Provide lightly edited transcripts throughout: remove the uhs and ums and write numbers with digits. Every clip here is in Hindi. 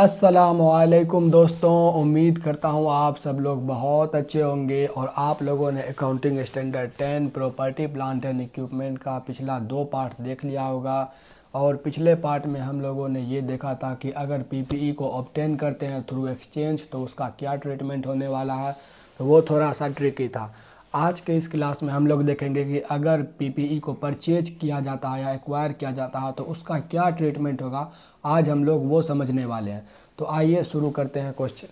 अस्सलामुअलैकुम दोस्तों, उम्मीद करता हूँ आप सब लोग बहुत अच्छे होंगे और आप लोगों ने accounting standard 10 property plant and equipment का पिछला 2 पार्ट देख लिया होगा। और पिछले पार्ट में हम लोगों ने ये देखा था कि अगर पीपीई को ऑब्टेन करते हैं थ्रू एक्सचेंज तो उसका क्या ट्रीटमेंट होने वाला है, तो वो थोड़ा सा ट्रिकी था। आज के इस क्लास में हम लोग देखेंगे कि अगर पीपीई को परचेज किया जाता है या एक्वायर किया जाता है तो उसका क्या ट्रीटमेंट होगा। आज हम लोग वो समझने वाले हैं। तो आइए शुरू करते हैं क्वेश्चन।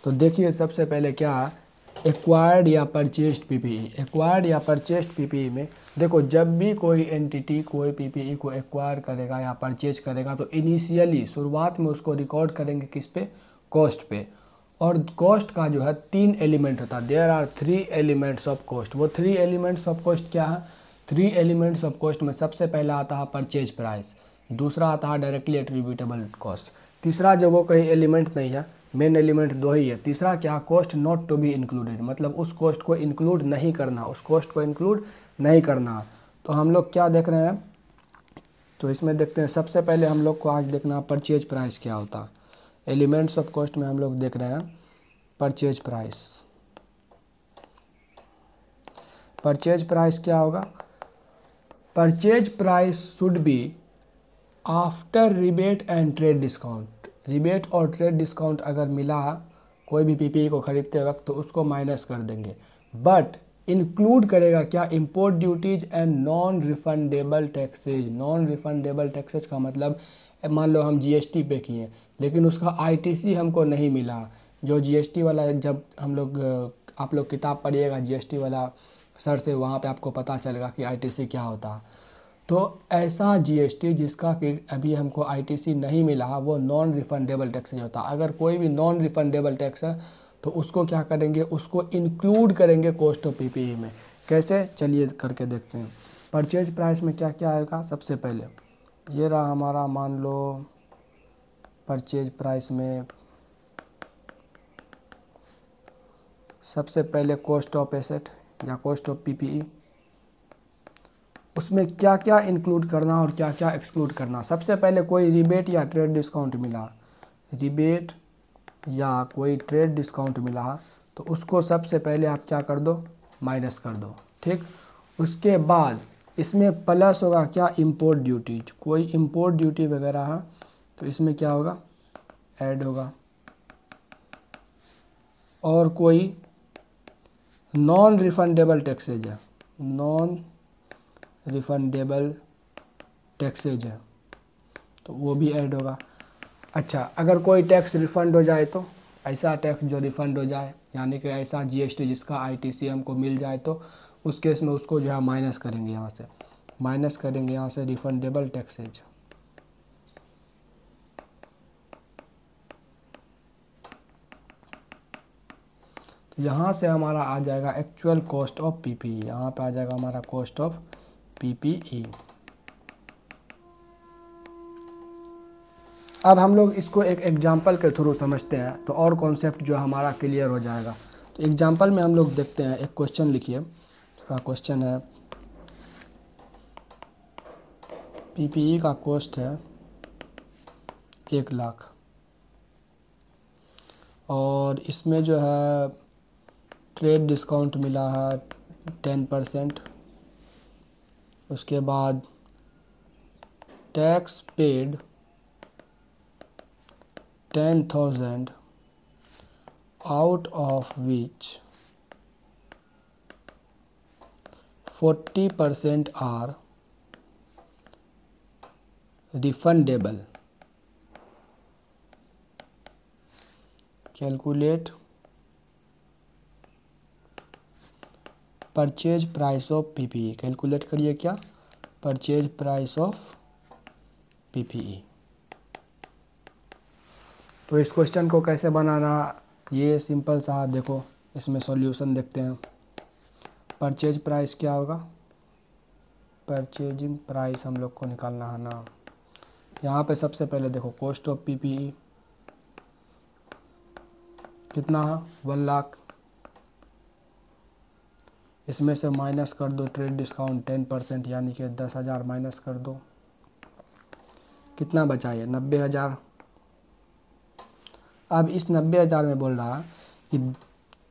तो देखिए सबसे पहले क्या एक्वायर्ड या परचेज्ड पीपीई। एक्वायर्ड या परचेज्ड पीपीई में देखो, जब भी कोई एंटिटी कोई पीपीई को एक्वायर करेगा या परचेज करेगा तो इनिशियली शुरुआत में उसको रिकॉर्ड करेंगे किस पे, कॉस्ट पे। और कॉस्ट का जो है 3 एलिमेंट होता है। There are 3 elements of cost. वो 3 एलिमेंट्स ऑफ कॉस्ट क्या है? 3 एलिमेंट्स ऑफ कॉस्ट में सबसे पहला आता है परचेज प्राइस, दूसरा आता है डायरेक्टली एट्रीब्यूटेबल कॉस्ट, तीसरा जो वो कोई एलिमेंट नहीं है, मेन एलिमेंट 2 ही है। तीसरा क्या, cost not to be included, मतलब उस कॉस्ट को इंक्लूड नहीं करना, उस कॉस्ट को इंक्लूड नहीं करना। तो हम लोग क्या देख रहे हैं, तो इसमें देखते हैं। सबसे पहले हम लोग को आज देखना परचेज प्राइस क्या होता है। एलिमेंट्स ऑफ कॉस्ट में हम लोग देख रहे हैं परचेज प्राइस। परचेज प्राइस क्या होगा? Purchase price should be after rebate and trade discount. Rebate और ट्रेड डिस्काउंट अगर मिला कोई भी पीपीई को खरीदते वक्त तो उसको माइनस कर देंगे। बट इंक्लूड करेगा क्या, import duties and non refundable taxes. Non refundable taxes का मतलब मान लो हम जीएसटी पे किए लेकिन उसका आईटीसी हमको नहीं मिला। जो जीएसटी वाला, जब हम लोग आप लोग किताब पढ़िएगा जीएसटी वाला सर से, वहाँ पे आपको पता चलेगा कि आईटीसी क्या होता है। तो ऐसा जीएसटी जिसका कि अभी हमको आईटीसी नहीं मिला वो नॉन रिफंडेबल टैक्स होता है। अगर कोई भी नॉन रिफंडेबल टैक्स है तो उसको क्या करेंगे, उसको इंक्लूड करेंगे कॉस्ट ऑफ पीपीई में। कैसे, चलिए करके देखते हैं। परचेज प्राइस में क्या क्या आएगा। सबसे पहले ये रहा हमारा, मान लो परचेज प्राइस में सबसे पहले कॉस्ट ऑफ एसेट या कॉस्ट ऑफ पीपीई। उसमें क्या क्या इंक्लूड करना और क्या क्या एक्सक्लूड करना। सबसे पहले कोई रिबेट या ट्रेड डिस्काउंट मिला, रिबेट या कोई ट्रेड डिस्काउंट मिला तो उसको सबसे पहले आप क्या कर दो, माइनस कर दो। ठीक, उसके बाद इसमें प्लस होगा क्या, इंपोर्ट ड्यूटीज। कोई इंपोर्ट ड्यूटी वगैरह है तो इसमें क्या होगा, ऐड होगा। और कोई नॉन रिफंडेबल टैक्सेज है, नॉन रिफंडेबल टैक्सेज है तो वो भी ऐड होगा। अच्छा, अगर कोई टैक्स रिफ़ंड हो जाए तो, ऐसा टैक्स जो रिफ़ंड हो जाए यानी कि ऐसा जीएसटी जिसका आईटीसी हमको मिल जाए तो उस केस में उसको जो है माइनस करेंगे, यहाँ से माइनस करेंगे, यहाँ से रिफंडेबल टैक्सेज। तो यहाँ से हमारा आ जाएगा एक्चुअल कॉस्ट ऑफ पीपीई। यहाँ पे आ जाएगा हमारा कॉस्ट ऑफ पीपीई। अब हम लोग इसको एक एग्जांपल के थ्रू समझते हैं तो और कॉन्सेप्ट जो हमारा क्लियर हो जाएगा। तो एग्जांपल में हम लोग देखते हैं, एक क्वेश्चन लिखिए। इसका क्वेश्चन है पीपीई का कॉस्ट है 1 लाख और इसमें जो है ट्रेड डिस्काउंट मिला है 10%। उसके बाद tax paid 10,000 out of which 40% are refundable. Calculate purchase price of PPE. Calculate करिए क्या, परचेज प्राइस ऑफ पीपीई। तो इस क्वेश्चन को कैसे बनाना, ये सिंपल सा देखो, इसमें सॉल्यूशन देखते हैं। परचेज प्राइस क्या होगा, परचेजिंग प्राइस हम लोग को निकालना है ना। यहाँ पे सबसे पहले देखो कॉस्ट ऑफ पीपीई कितना है, 1 लाख। इसमें से माइनस कर दो ट्रेड डिस्काउंट 10% यानी कि 10,000 माइनस कर दो। कितना बचा ये 90,000। अब इस 90,000 में बोल रहा कि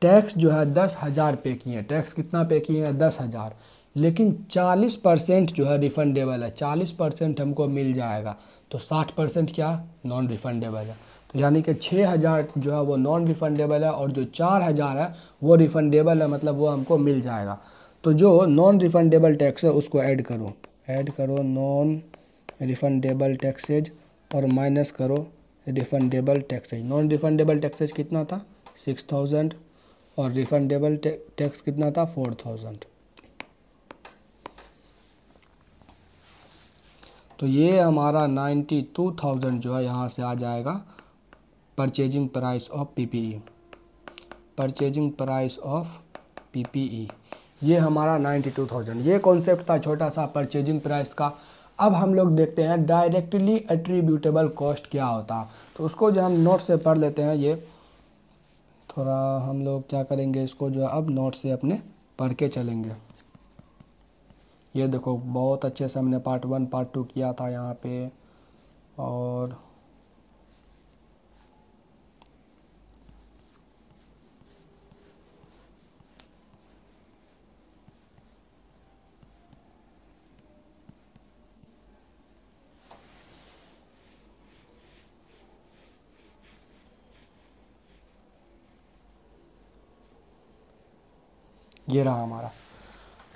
टैक्स जो है 10,000 पे किए हैं, टैक्स कितना पे किए हैं 10,000, लेकिन 40% जो है रिफंडेबल है, 40% हमको मिल जाएगा, तो 60% क्या नॉन रिफंडेबल है। तो यानी कि 6,000 जो है वो नॉन रिफंडेबल है और जो 4,000 है वो रिफंडेबल है, मतलब वो हमको मिल जाएगा। तो जो नॉन रिफंडेबल टैक्स है उसको ऐड करो नॉन रिफंडेबल टैक्सेज और माइनस करो refundable taxes. Non refundable taxes कितना था 6,000 और रिफंडेबल टैक्स कितना था 4,000। तो ये हमारा 92,000 जो है यहाँ से आ जाएगा purchasing price of PPE. Purchasing price of PPE ये हमारा 92,000। ये कॉन्सेप्ट था छोटा सा परचेजिंग प्राइस का। अब हम लोग देखते हैं डायरेक्टली एट्रीब्यूटेबल कॉस्ट क्या होता है, तो उसको जो हम नोट से पढ़ लेते हैं। ये थोड़ा हम लोग क्या करेंगे, इसको जो है अब नोट से अपने पढ़ के चलेंगे। ये देखो बहुत अच्छे से हमने पार्ट 1 पार्ट 2 किया था यहाँ पे, और ये रहा हमारा।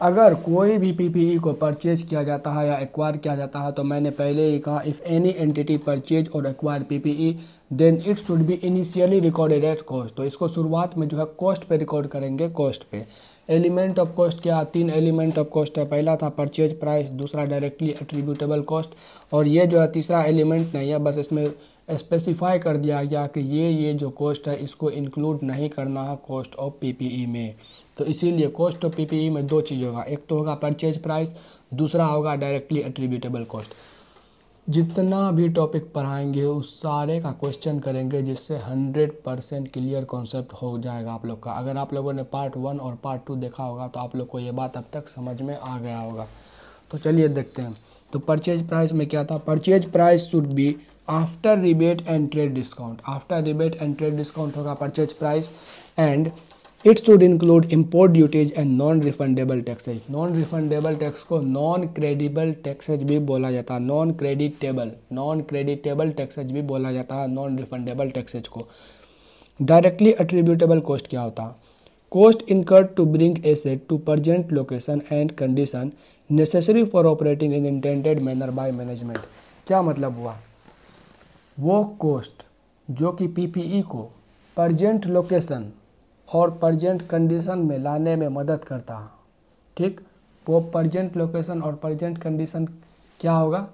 अगर कोई भी पीपीई को परचेज किया जाता है या एक्वायर किया जाता है, तो मैंने पहले ही कहा इफ़ एनी एंटिटी परचेज और acquire PPE then it should be initially recorded at cost. तो इसको शुरुआत में जो है कॉस्ट पे रिकॉर्ड करेंगे, कॉस्ट पे। एलिमेंट ऑफ कॉस्ट क्या, 3 एलिमेंट ऑफ कॉस्ट है। पहला था परचेज प्राइस, दूसरा डायरेक्टली एट्रीब्यूटेबल कॉस्ट, और ये जो है तीसरा एलिमेंट नहीं है, बस इसमें स्पेसिफाई कर दिया गया कि ये जो कॉस्ट है इसको इंक्लूड नहीं करना है कॉस्ट ऑफ पीपीई में। तो इसीलिए कॉस्ट ऑफ पीपीई में 2 चीज़ होगा, एक तो होगा परचेज प्राइस, दूसरा होगा डायरेक्टली एट्रीब्यूटेबल कॉस्ट। जितना भी टॉपिक पढ़ाएंगे उस सारे का क्वेश्चन करेंगे, जिससे 100% क्लियर कॉन्सेप्ट हो जाएगा आप लोग का। अगर आप लोगों ने पार्ट 1 और पार्ट 2 देखा होगा तो आप लोग को ये बात अब तक समझ में आ गया होगा। तो चलिए देखते हैं। तो परचेज प्राइस में क्या था, purchase price should be after rebate and trade discount. After rebate and trade discount होगा purchase price, and it should include import duties and non refundable taxes. Non refundable tax को नॉन क्रेडिबल टैक्सेज भी बोला जाता है, नॉन क्रेडिटेबल टैक्सेज भी बोला जाता है नॉन रिफंडेबल टैक्सेज को। डायरेक्टली एट्रीब्यूटेबल कॉस्ट क्या होता है, cost incurred to bring asset to present location and condition necessary for operating in intended manner by management. क्या मतलब हुआ, वो कॉस्ट जो कि पीपीई को प्रेजेंट लोकेशन और प्रेजेंट कंडीशन में लाने में मदद करता है, ठीक। वो प्रेजेंट लोकेशन और प्रेजेंट कंडीशन क्या होगा,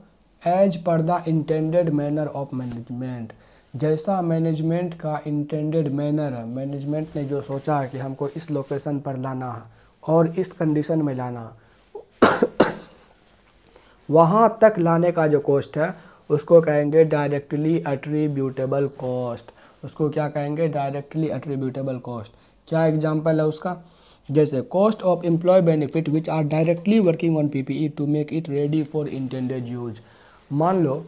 as per the intended manner of management. जैसा मैनेजमेंट का इंटेंडेड मैनर है, मैनेजमेंट ने जो सोचा है कि हमको इस लोकेशन पर लाना है और इस कंडीशन में लाना है, वहाँ तक लाने का जो कॉस्ट है उसको कहेंगे डायरेक्टली एट्रीब्यूटेबल कॉस्ट। उसको क्या कहेंगे, डायरेक्टली एट्रीब्यूटेबल कॉस्ट। क्या एग्जांपल है उसका, जैसे cost of employ benefit which are directly working on PPE to make it ready for intended use. मान लो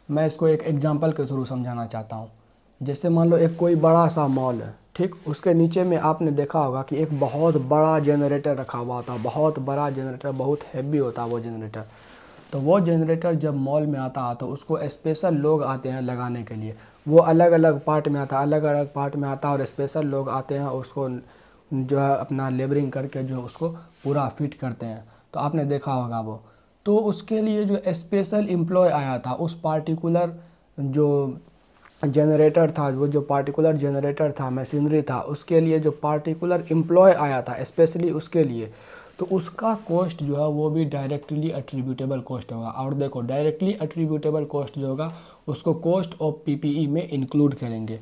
मैं इसको एक एग्जांपल के थ्रू समझाना चाहता हूँ। जैसे मान लो एक कोई बड़ा सा मॉल है, ठीक, उसके नीचे में आपने देखा होगा कि एक बहुत बड़ा जनरेटर रखा हुआ होता है, बहुत बड़ा जनरेटर, बहुत हैवी होता है वो जनरेटर। तो वो जनरेटर जब मॉल में आता है तो उसको स्पेशल लोग आते हैं लगाने के लिए। वो अलग अलग पार्ट में आता है, अलग अलग पार्ट में आता है, और स्पेशल लोग आते हैं उसको जो है अपना लेबरिंग करके जो उसको पूरा फिट करते हैं। तो आपने देखा होगा वो। तो उसके लिए जो स्पेशल एम्प्लॉय आया था, उस पार्टिकुलर जो जनरेटर था, वो जो पार्टिकुलर जनरेटर था, मशीनरी था, उसके लिए जो पार्टिकुलर एम्प्लॉय आया था स्पेशली उसके लिए, तो उसका कॉस्ट जो है वो भी डायरेक्टली एट्रीब्यूटेबल कॉस्ट होगा। और देखो डायरेक्टली एट्रीब्यूटेबल कॉस्ट जो होगा उसको कॉस्ट ऑफ पीपीई में इंक्लूड करेंगे।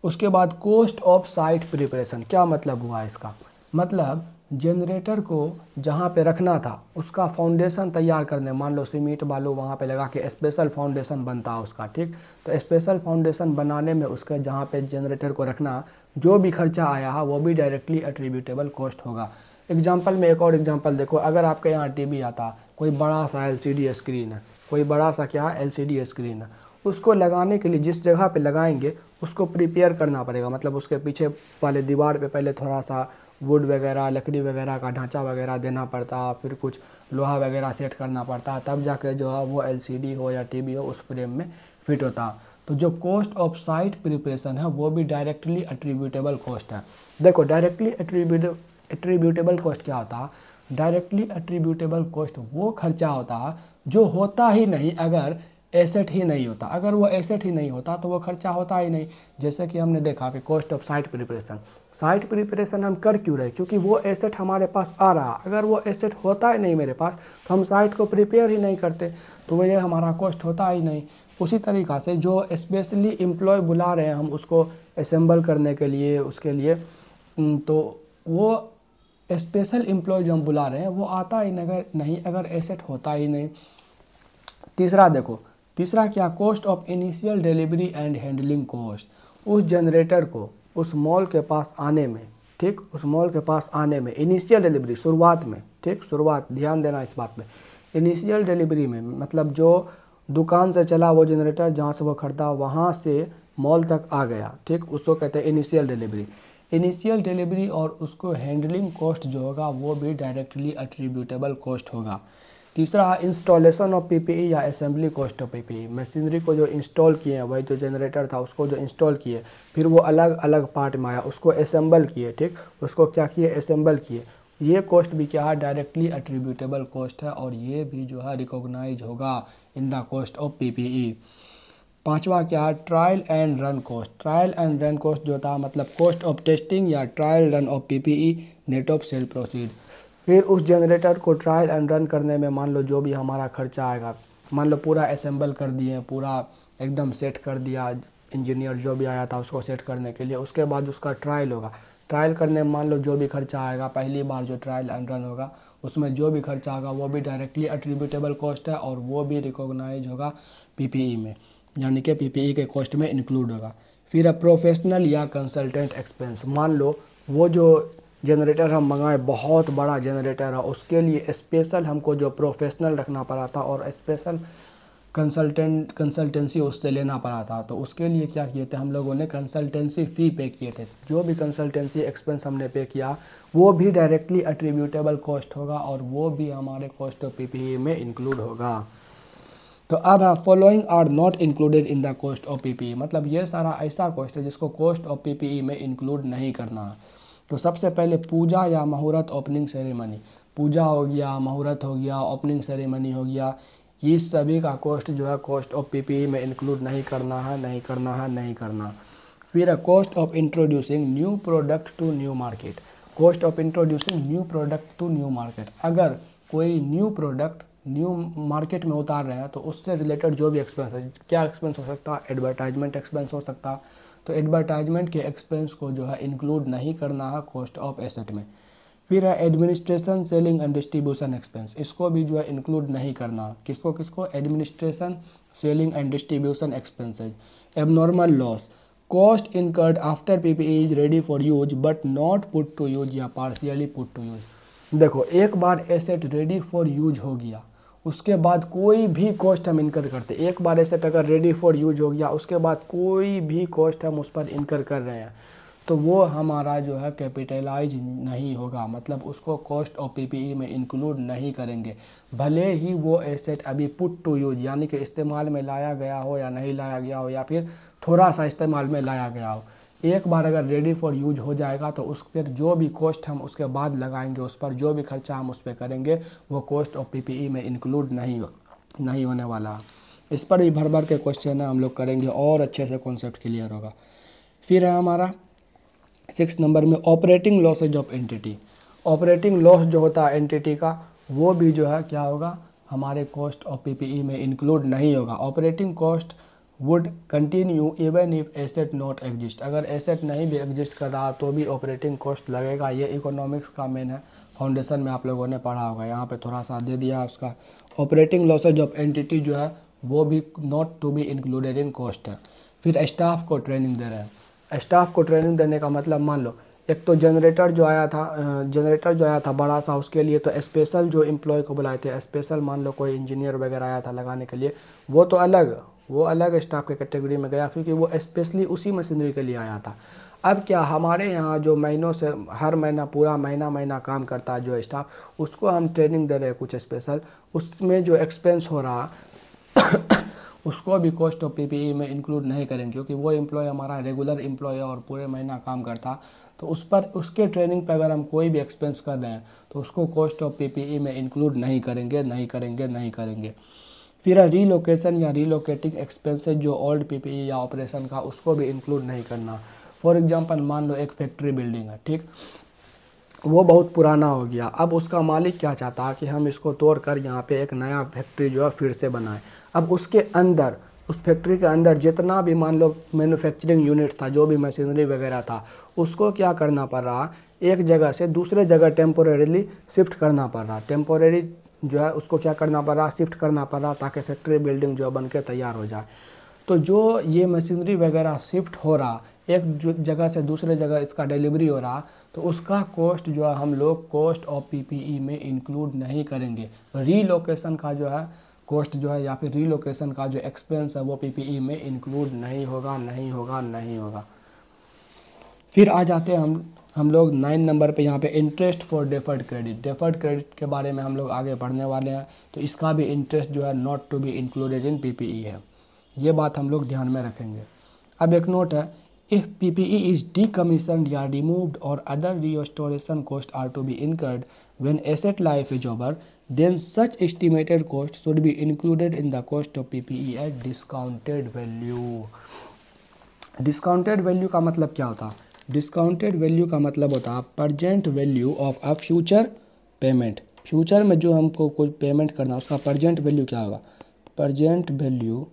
उसके बाद कॉस्ट ऑफ साइट प्रिपरेशन। क्या मतलब हुआ इसका, मतलब जनरेटर को जहाँ पे रखना था उसका फाउंडेशन तैयार करने, मान लो सीमेंट बालू वहाँ पे लगा के स्पेशल फाउंडेशन बनता है उसका, ठीक। तो स्पेशल फाउंडेशन बनाने में उसका जहाँ पे जनरेटर को रखना जो भी खर्चा आया है वो भी डायरेक्टली एट्रीब्यूटेबल कॉस्ट होगा। एग्जांपल में एक और एग्जांपल देखो, अगर आपके यहाँ टीवी आता, कोई बड़ा सा एलसीडी स्क्रीन है, कोई बड़ा सा क्या है LCD स्क्रीन है, उसको लगाने के लिए जिस जगह पे लगाएंगे उसको प्रिपेयर करना पड़ेगा, मतलब उसके पीछे वाले दीवार पे पहले थोड़ा सा वुड वगैरह लकड़ी वगैरह का ढांचा वगैरह देना पड़ता, फिर कुछ लोहा वगैरह सेट करना पड़ता, तब जाके जो है वो LCD हो या TV हो उस फ्रेम में फिट होता। तो जो कॉस्ट ऑफ साइट प्रिपरेशन है वो भी डायरेक्टली एट्रीब्यूटेबल कॉस्ट है। देखो डायरेक्टली एट्रीब्यूटेबल कॉस्ट क्या होता है, डायरेक्टली एट्रीब्यूटेबल कॉस्ट वो खर्चा होता है जो होता ही नहीं अगर एसेट ही नहीं होता, अगर वो एसेट ही नहीं होता तो वो खर्चा होता ही नहीं। जैसे कि हमने देखा कि कॉस्ट ऑफ साइट प्रिपरेशन हम कर क्यों रहे, क्योंकि वो एसेट हमारे पास आ रहा, अगर वो एसेट होता ही नहीं मेरे पास तो हम साइट को प्रिपेयर ही नहीं करते, तो वो ये हमारा कॉस्ट होता ही नहीं। उसी तरीक़ा से जो स्पेशली एम्प्लॉय बुला रहे हैं हम उसको असेंबल करने के लिए, उसके लिए तो वो स्पेशल एम्प्लॉय जो हम बुला रहे हैं वो आता ही नहीं अगर एसेट होता ही नहीं। तीसरा देखो, तीसरा क्या, cost of initial delivery and handling cost. उस जनरेटर को उस मॉल के पास आने में, ठीक, उस मॉल के पास आने में इनिशियल डिलीवरी शुरुआत में, ठीक, शुरुआत ध्यान देना इस बात में, इनिशियल डिलीवरी में मतलब जो दुकान से चला वो जनरेटर जहाँ से वो खरीदा वहाँ से मॉल तक आ गया, ठीक, उसको कहते हैं इनिशियल डिलीवरी। इनिशियल डिलीवरी और उसको हैंडलिंग कॉस्ट जो होगा वो भी डायरेक्टली एट्रीब्यूटेबल कॉस्ट होगा। तीसरा, इंस्टॉलेशन ऑफ PPE या assembly cost of PPE। Machinery को जो इंस्टॉल किए हैं, वही जो जनरेटर था उसको जो इंस्टॉल किए, फिर वो अलग अलग पार्ट में आया, उसको असेंबल किए, ठीक, उसको क्या किए, असेंबल किए, ये कॉस्ट भी क्या है, डायरेक्टली एट्रीब्यूटेबल कॉस्ट है और ये भी जो है रिकॉग्नाइज होगा in the cost of PPE। पांचवा क्या है, trial and run cost. Trial and run cost जो था मतलब कॉस्ट ऑफ टेस्टिंग या trial run of PPE net of cell proceed. फिर उस जनरेटर को ट्रायल एंड रन करने में मान लो जो भी हमारा खर्चा आएगा, मान लो पूरा असेंबल कर दिए, पूरा एकदम सेट कर दिया, इंजीनियर जो भी आया था उसको सेट करने के लिए, उसके बाद उसका ट्रायल होगा, ट्रायल करने में मान लो जो भी खर्चा आएगा, पहली बार जो ट्रायल एंड रन होगा उसमें जो भी खर्चा आएगा वो भी डायरेक्टली एट्रीब्यूटेबल कॉस्ट है और वो भी रिकॉग्नाइज होगा PPE में, यानी कि PPE के कॉस्ट में इंक्लूड होगा। फिर प्रोफेशनल या कंसल्टेंट एक्सपेंस। मान लो वो जो जनरेटर हम मंगाए बहुत बड़ा जनरेटर है, उसके लिए स्पेशल हमको जो प्रोफेशनल रखना पड़ा था और स्पेशल कंसल्टेंसी उससे लेना पड़ा था, तो उसके लिए क्या किए थे हम लोगों ने, कंसल्टेंसी फ़ी पे किए थे। जो भी कंसल्टेंसी एक्सपेंस हमने पे किया वो भी डायरेक्टली एट्रीब्यूटेबल कॉस्ट होगा और वो भी हमारे कॉस्ट ऑफ PPE में इंक्लूड होगा। तो अब following are not included in the cost of PPE, मतलब ये सारा ऐसा कॉस्ट है जिसको कॉस्ट ऑफ PPE में इंक्लूड नहीं करना है। तो सबसे पहले पूजा या मुहूर्त ओपनिंग सेरेमनी, पूजा हो गया, मुहूर्त हो गया, ओपनिंग सेरेमनी हो गया, ये सभी का कॉस्ट जो है कॉस्ट ऑफ PPE में इंक्लूड नहीं करना है, नहीं करना है, नहीं करना। फिर cost of introducing new product to new market. Cost of introducing new product to new market, अगर कोई न्यू प्रोडक्ट न्यू मार्केट में उतार रहे हैं तो उससे रिलेटेड जो भी एक्सपेंस है, क्या एक्सपेंस हो सकता है, एडवर्टाइजमेंट एक्सपेंस हो सकता है, तो एडवर्टाइजमेंट के एक्सपेंस को जो है इंक्लूड नहीं करना है कॉस्ट ऑफ एसेट में। फिर है administration selling and distribution expense, इसको भी जो है इंक्लूड नहीं करना, किसको किसको, administration selling and distribution expenses. Abnormal loss, cost incurred after PPE is ready for use but not put to use या पार्शियली पुट टू यूज। देखो एक बार एसेट रेडी फॉर यूज हो गया उसके बाद कोई भी कॉस्ट हम इनकर करते, एक बार एसेट अगर रेडी फॉर यूज हो गया उसके बाद कोई भी कॉस्ट हम उस पर इनकर कर रहे हैं तो वो हमारा जो है कैपिटलाइज नहीं होगा, मतलब उसको कॉस्ट ऑफ PPE में इंक्लूड नहीं करेंगे, भले ही वो एसेट अभी पुट टू यूज यानी कि इस्तेमाल में लाया गया हो या नहीं लाया गया हो या फिर थोड़ा सा इस्तेमाल में लाया गया हो। एक बार अगर रेडी फॉर यूज हो जाएगा तो उस पर जो भी कॉस्ट हम उसके बाद लगाएंगे, उस पर जो भी खर्चा हम उस पर करेंगे वो कॉस्ट ऑफ PPE में इंक्लूड नहीं होने वाला। इस पर भी भर भर के क्वेश्चन है, हम लोग करेंगे और अच्छे से कॉन्सेप्ट क्लियर होगा। फिर है हमारा 6 नंबर में operating losses of entity. Operating loss जो होता है एंटिटी का वो भी जो है क्या होगा, हमारे कॉस्ट ऑफ PPE में इंक्लूड नहीं होगा। Operating cost would continue even if asset not exist, अगर एसेट नहीं भी एग्जिस्ट कर रहा तो भी ऑपरेटिंग कॉस्ट लगेगा। ये इकोनॉमिक्स का मेन है, फाउंडेशन में आप लोगों ने पढ़ा होगा, यहाँ पे थोड़ा सा दे दिया उसका। ऑपरेटिंग लॉसेज ऑफ एंटिटी जो है वो भी not to be included in cost है। फिर स्टाफ को ट्रेनिंग दे रहे हैं, स्टाफ को ट्रेनिंग देने का मतलब मान लो एक तो जनरेटर जो आया था बड़ा सा, उसके लिए तो स्पेशल जो एम्प्लॉय को बुलाए थे, स्पेशल मान लो कोई इंजीनियर वगैरह आया था लगाने के लिए, वो अलग स्टाफ के कैटेगरी में गया, क्योंकि वो स्पेशली उसी मशीनरी के लिए आया था। अब क्या हमारे यहाँ जो महीनों से हर महीना पूरा महीना काम करता है जो स्टाफ, उसको हम ट्रेनिंग दे रहे हैं कुछ स्पेशल, उसमें जो एक्सपेंस हो रहा उसको भी कॉस्ट ऑफ पीपीई में इंक्लूड नहीं करेंगे, क्योंकि वो एम्प्लॉय हमारा रेगुलर एम्प्लॉय है और पूरे महीना काम करता, तो उस पर उसके ट्रेनिंग पर अगर हम कोई भी एक्सपेंस कर रहे हैं तो उसको कॉस्ट ऑफ पीपीई में इंक्लूड नहीं करेंगे। फिर रीलोकेशन या रीलोकेटिंग एक्सपेंसेस जो ओल्ड पीपीई या ऑपरेशन का, उसको भी इंक्लूड नहीं करना। फॉर एग्जांपल मान लो एक फैक्ट्री बिल्डिंग है, ठीक, वो बहुत पुराना हो गया, अब उसका मालिक क्या चाहता है कि हम इसको तोड़कर यहाँ पे एक नया फैक्ट्री जो है फिर से बनाएं। अब उसके अंदर, उस फैक्ट्री के अंदर जितना भी मान लो मैन्युफैक्चरिंग यूनिट था, जो भी मशीनरी वगैरह था, उसको क्या करना पड़ रहा, एक जगह से दूसरे जगह टेम्पोरेरीली शिफ्ट करना पड़ रहा, टेम्पोरेरी जो है उसको क्या करना पड़ रहा, शिफ्ट करना पड़ रहा, ताकि फैक्ट्री बिल्डिंग जो बन के तैयार हो जाए। तो जो ये मशीनरी वगैरह शिफ्ट हो रहा, एक जगह से दूसरे जगह इसका डिलीवरी हो रहा, तो उसका कॉस्ट जो है हम लोग कॉस्ट ऑफ पीपीई में इंक्लूड नहीं करेंगे। रीलोकेशन का जो है कॉस्ट जो है या फिर रीलोकेशन का जो एक्सपेंस है वो पीपीई में इंक्लूड नहीं होगा। फिर आ जाते हैं हम लोग 9 नंबर पे, यहाँ पे इंटरेस्ट फॉर डेफर्ड क्रेडिट के बारे में हम लोग आगे पढ़ने वाले हैं। तो इसका भी इंटरेस्ट जो है not to be included in PPE है, ये बात हम लोग ध्यान में रखेंगे। अब एक नोट है, इफ पीपीई इज decommissioned या removed or other restoration costs are to be incurred when asset life is over, then such estimated cost should be included in the cost of PPE at discounted value। Discounted value का मतलब क्या होता है? डिस्काउंटेड वैल्यू का मतलब होता है present value of a future payment. Future में जो हमको कोई पेमेंट करना है उसका प्रजेंट वैल्यू क्या होगा? Present value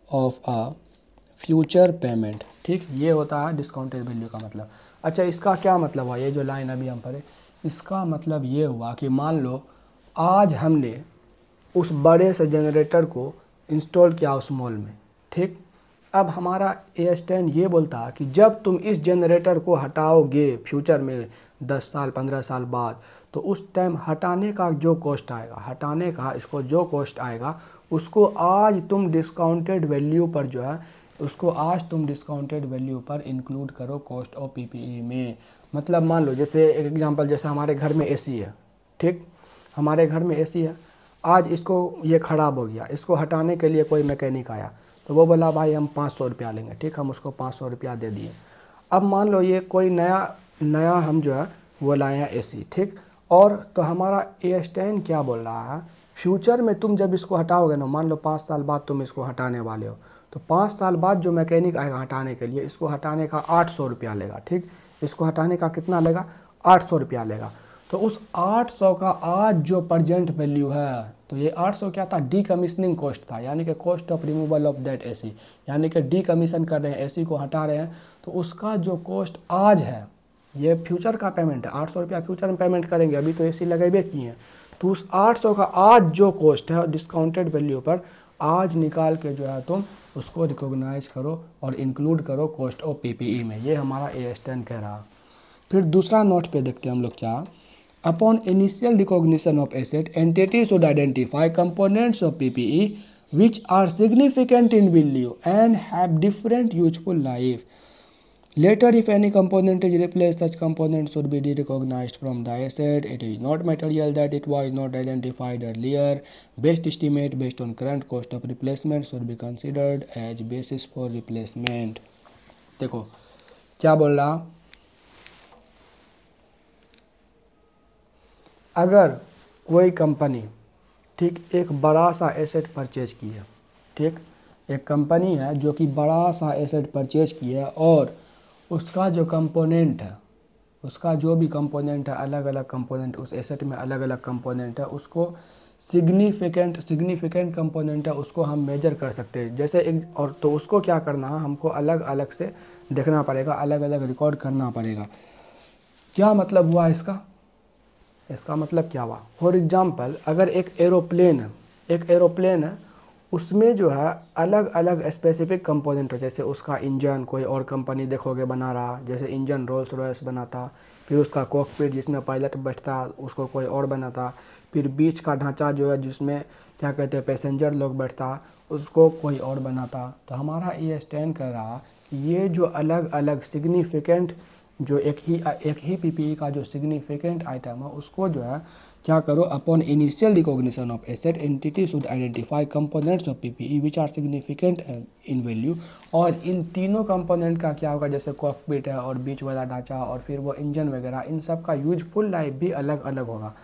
of a future payment, ठीक, ये होता है डिस्काउंटेड वैल्यू का मतलब। अच्छा, इसका क्या मतलब हुआ? ये जो लाइन अभी हम पढ़े, इसका मतलब ये हुआ कि मान लो आज हमने उस बड़े से जनरेटर को इंस्टॉल किया उस मॉल में, ठीक, अब हमारा ए-स्टैंड ये बोलता है कि जब तुम इस जनरेटर को हटाओगे फ्यूचर में 10 साल 15 साल बाद, तो उस टाइम हटाने का जो कॉस्ट आएगा, इसको जो कॉस्ट आएगा उसको आज तुम डिस्काउंटेड वैल्यू पर जो है उसको आज तुम डिस्काउंटेड वैल्यू पर इंक्लूड करो कॉस्ट ऑफ पीपीई में। मतलब मान लो जैसे एक एग्जांपल, जैसे हमारे घर में एसी है, ठीक, हमारे घर में एसी है, आज इसको ये ख़राब हो गया, इसको हटाने के लिए कोई मैकेनिक आया, तो वो बोला भाई हम 500 रुपया लेंगे, ठीक, हम उसको 500 रुपया दे दिए। अब मान लो ये कोई नया हम जो है वो लाए हैं एसी, ठीक, और तो हमारा ए-स्टैंड क्या बोल रहा है, फ्यूचर में तुम जब इसको हटाओगे ना, मान लो 5 साल बाद तुम इसको हटाने वाले हो, तो 5 साल बाद जो मैकेनिक आएगा हटाने के लिए, इसको हटाने का 800 रुपया लेगा, ठीक, इसको हटाने का कितना लेगा? 800 रुपया लेगा। तो उस 800 का आज जो प्रजेंट वैल्यू है, तो ये 800 क्या था? डीकमीशनिंग कॉस्ट था, यानी कि cost of removal of that AC, यानी कि डीकमीशन कर रहे हैं, एसी को हटा रहे हैं, तो उसका जो कॉस्ट आज है, ये फ्यूचर का पेमेंट है, 800 रुपया फ्यूचर में पेमेंट करेंगे, अभी तो एसी लगेबे किए हैं, तो उस 800 का आज जो कॉस्ट है डिस्काउंटेड वैल्यू पर आज निकाल के जो है तुम उसको रिकॉग्नाइज करो और इंक्लूड करो कॉस्ट ऑफ पीपीई में। ये हमारा ए-स्टैंड कह रहा। फिर दूसरा नोट पे देखते हैं हम लोग क्या, upon initial recognition of asset entity should identify components of PPE which are significant in value and have different useful life. Later, if any component is replaced, such component should be derecognized from the asset. It is not material that it was not identified earlier. Best estimate based on current cost of replacement should be considered as basis for replacement. देखो क्या बोल रहा, अगर कोई कंपनी, ठीक, एक बड़ा सा एसेट परचेज की है, ठीक, एक कंपनी है जो कि बड़ा सा एसेट परचेज की है और उसका जो कंपोनेंट है, उसका जो भी कंपोनेंट है, अलग अलग कंपोनेंट, उस एसेट में अलग अलग कंपोनेंट है, उसको सिग्निफिकेंट कंपोनेंट है, उसको हम मेजर कर सकते हैं। जैसे एक और, तो उसको क्या करना है, हमको अलग अलग से देखना पड़ेगा, अलग अलग रिकॉर्ड करना पड़ेगा। क्या मतलब हुआ इसका? इसका मतलब क्या हुआ? फॉर एग्जांपल, अगर एक एरोप्लेन है, उसमें जो है अलग अलग स्पेसिफिक कंपोनेंट हो, जैसे उसका इंजन कोई और कंपनी देखोगे बना रहा, जैसे इंजन रोल्स रॉयस बनाता, फिर उसका कॉकपिट जिसमें पायलट बैठता उसको कोई और बनाता, फिर बीच का ढांचा जो है जिसमें क्या कहते हैं पैसेंजर लोग बैठता उसको कोई और बनाता। तो हमारा ये स्टैंड कर रहा कि ये जो अलग अलग सिग्निफिकेंट जो एक ही पीपीई का जो सिग्निफिकेंट आइटम है उसको जो है क्या करो, upon initial recognition of asset entity should identify components of PPE which are significant in value. और इन तीनों कंपोनेंट का क्या होगा, जैसे कॉकपिट है और बीच वाला ढांचा और फिर वो इंजन वगैरह, इन सब का यूजफुल लाइफ भी अलग अलग होगा।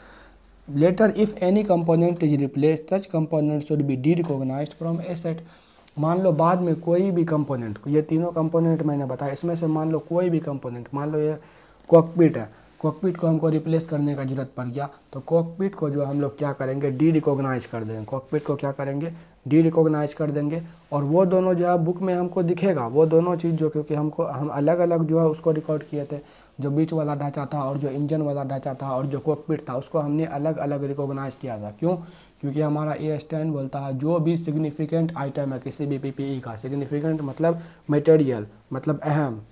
Later if any component is replace such component should be derecognised from asset. मान लो बाद में कोई भी कंपोनेंट, ये तीनों कंपोनेंट मैंने बताया, इसमें से मान लो कोई भी कंपोनेंट, मान लो ये कॉकपिट है, कॉकपिट को हमको रिप्लेस करने का जरूरत पड़ गया तो कॉकपिट को जो हम लोग क्या करेंगे, डी रिकॉग्नाइज कर देंगे। कॉकपिट को क्या करेंगे, डी रिकॉग्नाइज कर देंगे। और वो दोनों जो है बुक में हमको दिखेगा, वो दोनों चीज़ जो, क्योंकि हम अलग अलग जो है उसको रिकॉर्ड किए थे, जो बीच वाला ढांचा था और जो इंजन वाला ढांचा था और जो कॉकपिट था उसको हमने अलग अलग रिकॉग्नाइज किया था। क्यों? क्योंकि हमारा ये स्टैंड बोलता है जो भी सिग्निफिकेंट आइटम है किसी भी पीपीई का, सिग्निफिकेंट मतलब मटेरियल मतलब अहम,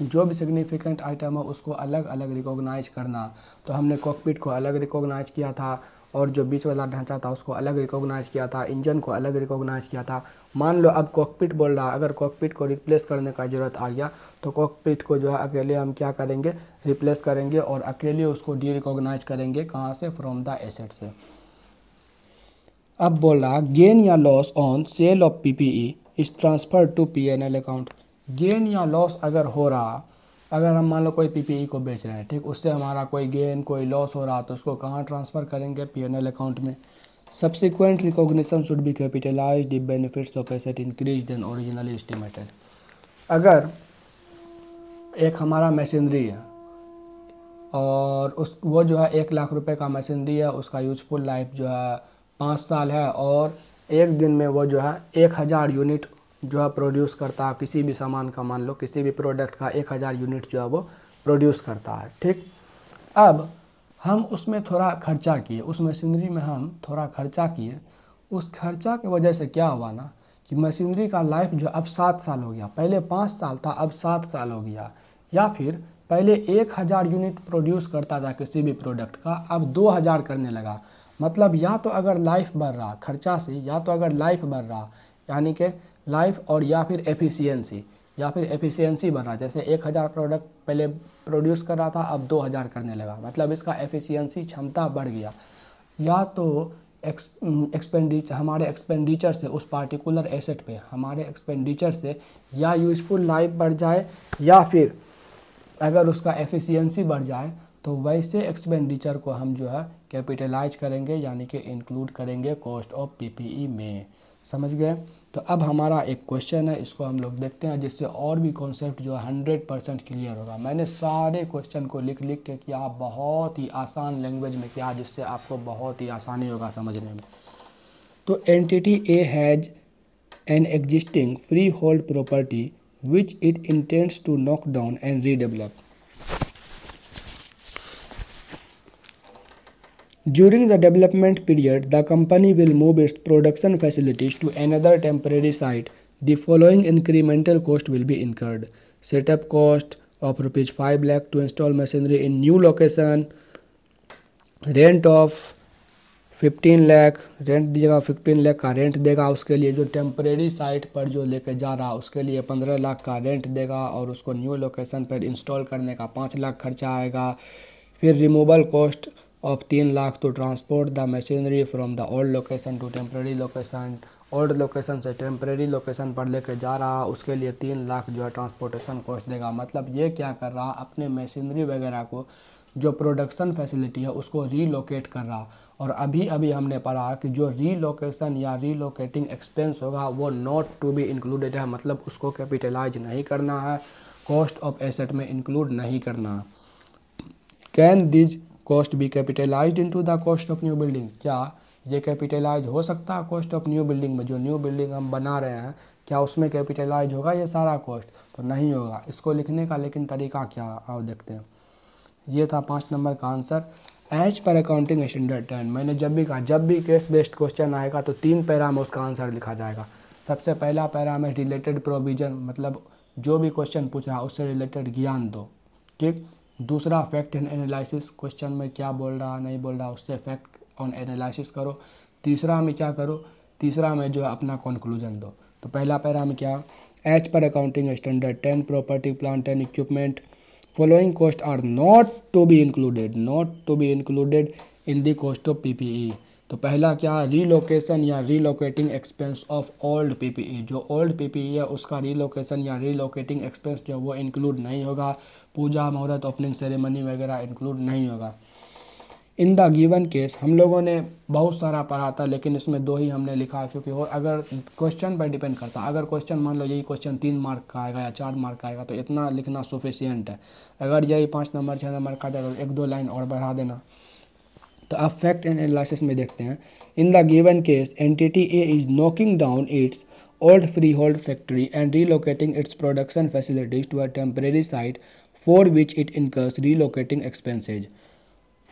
जो भी सिग्निफिकेंट आइटम है उसको अलग अलग रिकॉग्नाइज करना। तो हमने कॉकपिट को अलग रिकॉग्नाइज किया था और जो बीच वाला ढांचा था उसको अलग रिकॉग्नाइज किया था, इंजन को अलग रिकॉग्नाइज किया था। मान लो अब कॉकपिट बोल रहा है, अगर कॉकपिट को रिप्लेस करने का ज़रूरत आ गया तो कॉकपिट को जो है अकेले हम क्या करेंगे, रिप्लेस करेंगे और अकेले उसको डी रिकॉग्नाइज करेंगे। कहाँ से? फ्रॉम द एसेट से। अब बोल रहा गेन या loss on sale of PPE is transfer to PNL account. Gain या लॉस अगर हो रहा, अगर हम मान लो कोई पीपीई को बेच रहे हैं, ठीक, उससे हमारा कोई गेन कोई लॉस हो रहा तो उसको कहाँ ट्रांसफ़र करेंगे, पीएनएल अकाउंट में। Subsequent recognition should be capitalised if benefits of asset increase then originally estimated. अगर एक हमारा मशीनरी है और वो जो है 1 लाख रुपए का मशीनरी है, उसका यूजफुल लाइफ जो है 5 साल है और एक दिन में वो जो है 1000 यूनिट जो है प्रोड्यूस करता है, किसी भी सामान का, मान लो किसी भी प्रोडक्ट का 1000 यूनिट जो है वो प्रोड्यूस करता है, ठीक। अब हम उसमें थोड़ा खर्चा किए, उस मशीनरी में हम थोड़ा खर्चा किए, उस खर्चा की वजह से क्या हुआ ना कि मशीनरी का लाइफ जो अब 7 साल हो गया, पहले 5 साल था अब 7 साल हो गया। या फिर पहले 1000 यूनिट प्रोड्यूस करता था किसी भी प्रोडक्ट का, अब 2000 करने लगा। मतलब या तो अगर लाइफ बढ़ रहा खर्चा से, या तो अगर लाइफ बढ़ रहा यानी कि लाइफ, और या फिर एफिशिएंसी बढ़ रहा। जैसे 1000 प्रोडक्ट पहले प्रोड्यूस कर रहा था अब 2000 करने लगा, मतलब इसका एफिशिएंसी क्षमता बढ़ गया। या तो हमारे एक्सपेंडिचर से उस पार्टिकुलर एसेट पे हमारे एक्सपेंडिचर से या यूजफुल लाइफ बढ़ जाए, या फिर अगर उसका एफिशिएंसी बढ़ जाए तो वैसे एक्सपेंडिचर को हम जो है कैपिटलाइज करेंगे, यानी कि इंक्लूड करेंगे कॉस्ट ऑफ पीपीई में। समझ गए? तो अब हमारा एक क्वेश्चन है, इसको हम लोग देखते हैं, जिससे और भी कॉन्सेप्ट जो है 100% क्लियर होगा। मैंने सारे क्वेश्चन को लिख के किया, बहुत ही आसान लैंग्वेज में किया, जिससे आपको बहुत ही आसानी होगा समझने में। तो entity A has an existing free hold property which it intends to knock down and redevelop. During the development period, the company will move its production facilities to another temporary site. The following incremental cost will be incurred. Setup cost of rupees 5 lakh to install machinery in new location. Rent of 15 lakh rent दिएगा, 15 लाख का रेंट देगा उसके लिए, जो टेम्परेरी साइट पर जो लेके जा रहा उसके लिए 15 लाख का रेंट देगा, और उसको न्यू लोकेशन पर इंस्टॉल करने का 5 लाख खर्चा आएगा। फिर removal cost of 3 lakh to transport the machinery from the old location to temporary location. Old location से टेम्परेरी लोकेशन पर लेके जा रहा उसके लिए 3 लाख जो है ट्रांसपोर्टेशन कॉस्ट देगा। मतलब ये क्या कर रहा, अपने मशीनरी वगैरह को, जो प्रोडक्शन फैसिलिटी है उसको रीलोकेट कर रहा। और अभी अभी हमने पढ़ा कि जो रीलोकेशन या रीलोकेटिंग एक्सपेंस होगा वो नॉट टू बी इंक्लूडेड है, मतलब उसको कैपिटलाइज नहीं करना है, कॉस्ट ऑफ एसेट में इंक्लूड नहीं करना। Can this cost be capitalised into the cost of new building. क्या ये कैपिटलाइज हो सकता है कॉस्ट ऑफ न्यू बिल्डिंग में? जो न्यू बिल्डिंग हम बना रहे हैं क्या उसमें कैपिटलाइज होगा ये सारा कॉस्ट? तो नहीं होगा। इसको लिखने का लेकिन तरीका क्या, आओ देखते हैं। ये था 5 नंबर का answer. As per accounting standard 10 मैंने जब भी कहा, जब भी केस बेस्ड क्वेश्चन आएगा तो 3 पैरा में उसका आंसर लिखा जाएगा। सबसे पहला पैरा में रिलेटेड प्रोविजन, मतलब जो भी क्वेश्चन पूछ रहा है उससे रिलेटेड ज्ञान दो, ठीक। दूसरा फैक्ट एंड एनालिसिस, क्वेश्चन में क्या बोल रहा नहीं बोल रहा उससे फैक्ट ऑन एनालिसिस करो। तीसरा में क्या करो, तीसरा में जो है अपना कंक्लूजन दो। तो पहला पैरा में क्या, as per accounting standard 10 property plant and equipment following cost are not to be included in the cost of PPE। तो पहला क्या, रीलोकेशन या relocating expense of old PPE, जो ओल्ड PPE है उसका रीलोकेशन या रीलोकेटिंग एक्सपेंस जो वो इंक्लूड नहीं होगा। पूजा मुहूर्त ओपनिंग सेरेमनी वगैरह इंक्लूड नहीं होगा। इन द गिवन केस, हम लोगों ने बहुत सारा पढ़ा था लेकिन इसमें 2 ही हमने लिखा है, क्योंकि वो अगर क्वेश्चन पर डिपेंड करता है। अगर क्वेश्चन मान लो यही क्वेश्चन 3 मार्क का आएगा या 4 मार्क का आएगा तो इतना लिखना सफिशियंट है। अगर यही 5 नंबर 6 नंबर का जाएगा तो 1-2 लाइन और बढ़ा देना। तो आप फैक्ट एंड एनालिसिस में देखते हैं, in the given case entity A is knocking down its old freehold factory and relocating its production facilities to a temporary site for which it incurs relocating expenses.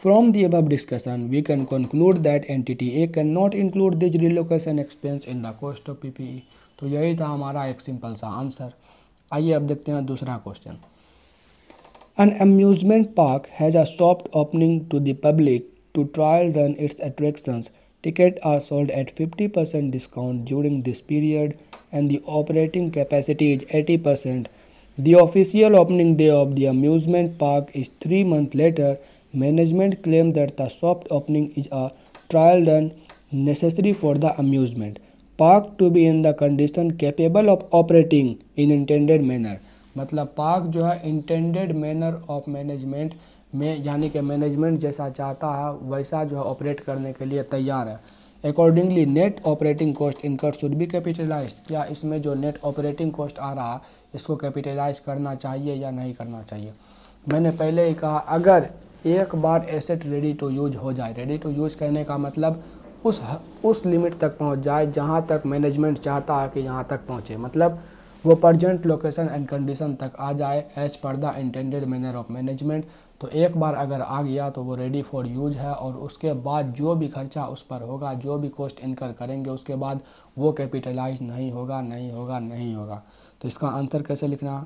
From the above discussion, we can conclude that entity A cannot include this relocation expense in the cost of PPE। तो यही था हमारा एक सिंपल सा आंसर। आइए अब देखते हैं दूसरा question. An amusement park has a soft opening to the public to trial run its attractions. Tickets are sold at 50% discount during this period and the operating capacity is 80%. The official opening day of the amusement park is 3 months later. Management claimed that the soft opening is a trial run necessary for the amusement park to be in the condition capable of operating in intended manner। मतलब पार्क जो है इंटेंडेड मैनर ऑफ मैनेजमेंट में, यानी कि मैनेजमेंट जैसा चाहता है वैसा जो है ऑपरेट करने के लिए तैयार है। Accordingly net operating cost incur should be capitalise. क्या इसमें जो नेट ऑपरेटिंग कॉस्ट आ रहा है इसको कैपिटलाइज करना चाहिए या नहीं करना चाहिए। मैंने पहले ही कहा, अगर एक बार एसेट रेडी टू यूज हो जाए, रेडी टू यूज कहने का मतलब उस लिमिट तक पहुंच जाए जहां तक मैनेजमेंट चाहता है कि यहां तक पहुंचे, मतलब वो प्रजेंट लोकेशन एंड कंडीशन तक आ जाए as per the intended manner of management. तो एक बार अगर आ गया तो वो रेडी फॉर यूज है, और उसके बाद जो भी खर्चा उस पर होगा, जो भी कॉस्ट इनकर करेंगे उसके बाद वो कैपिटलाइज नहीं होगा, नहीं होगा, नहीं होगा। तो इसका आंसर कैसे लिखना,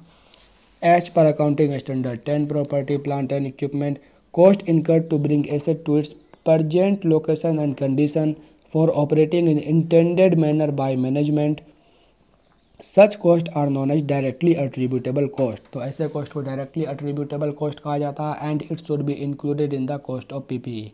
as per accounting standard 10 property plant and equipment cost incurred to bring asset to its present location and condition for operating in intended manner by management, such costs are known as directly attributable cost। तो ऐसे cost को directly attributable cost कहा जाता है and it should be included in the cost of PPE।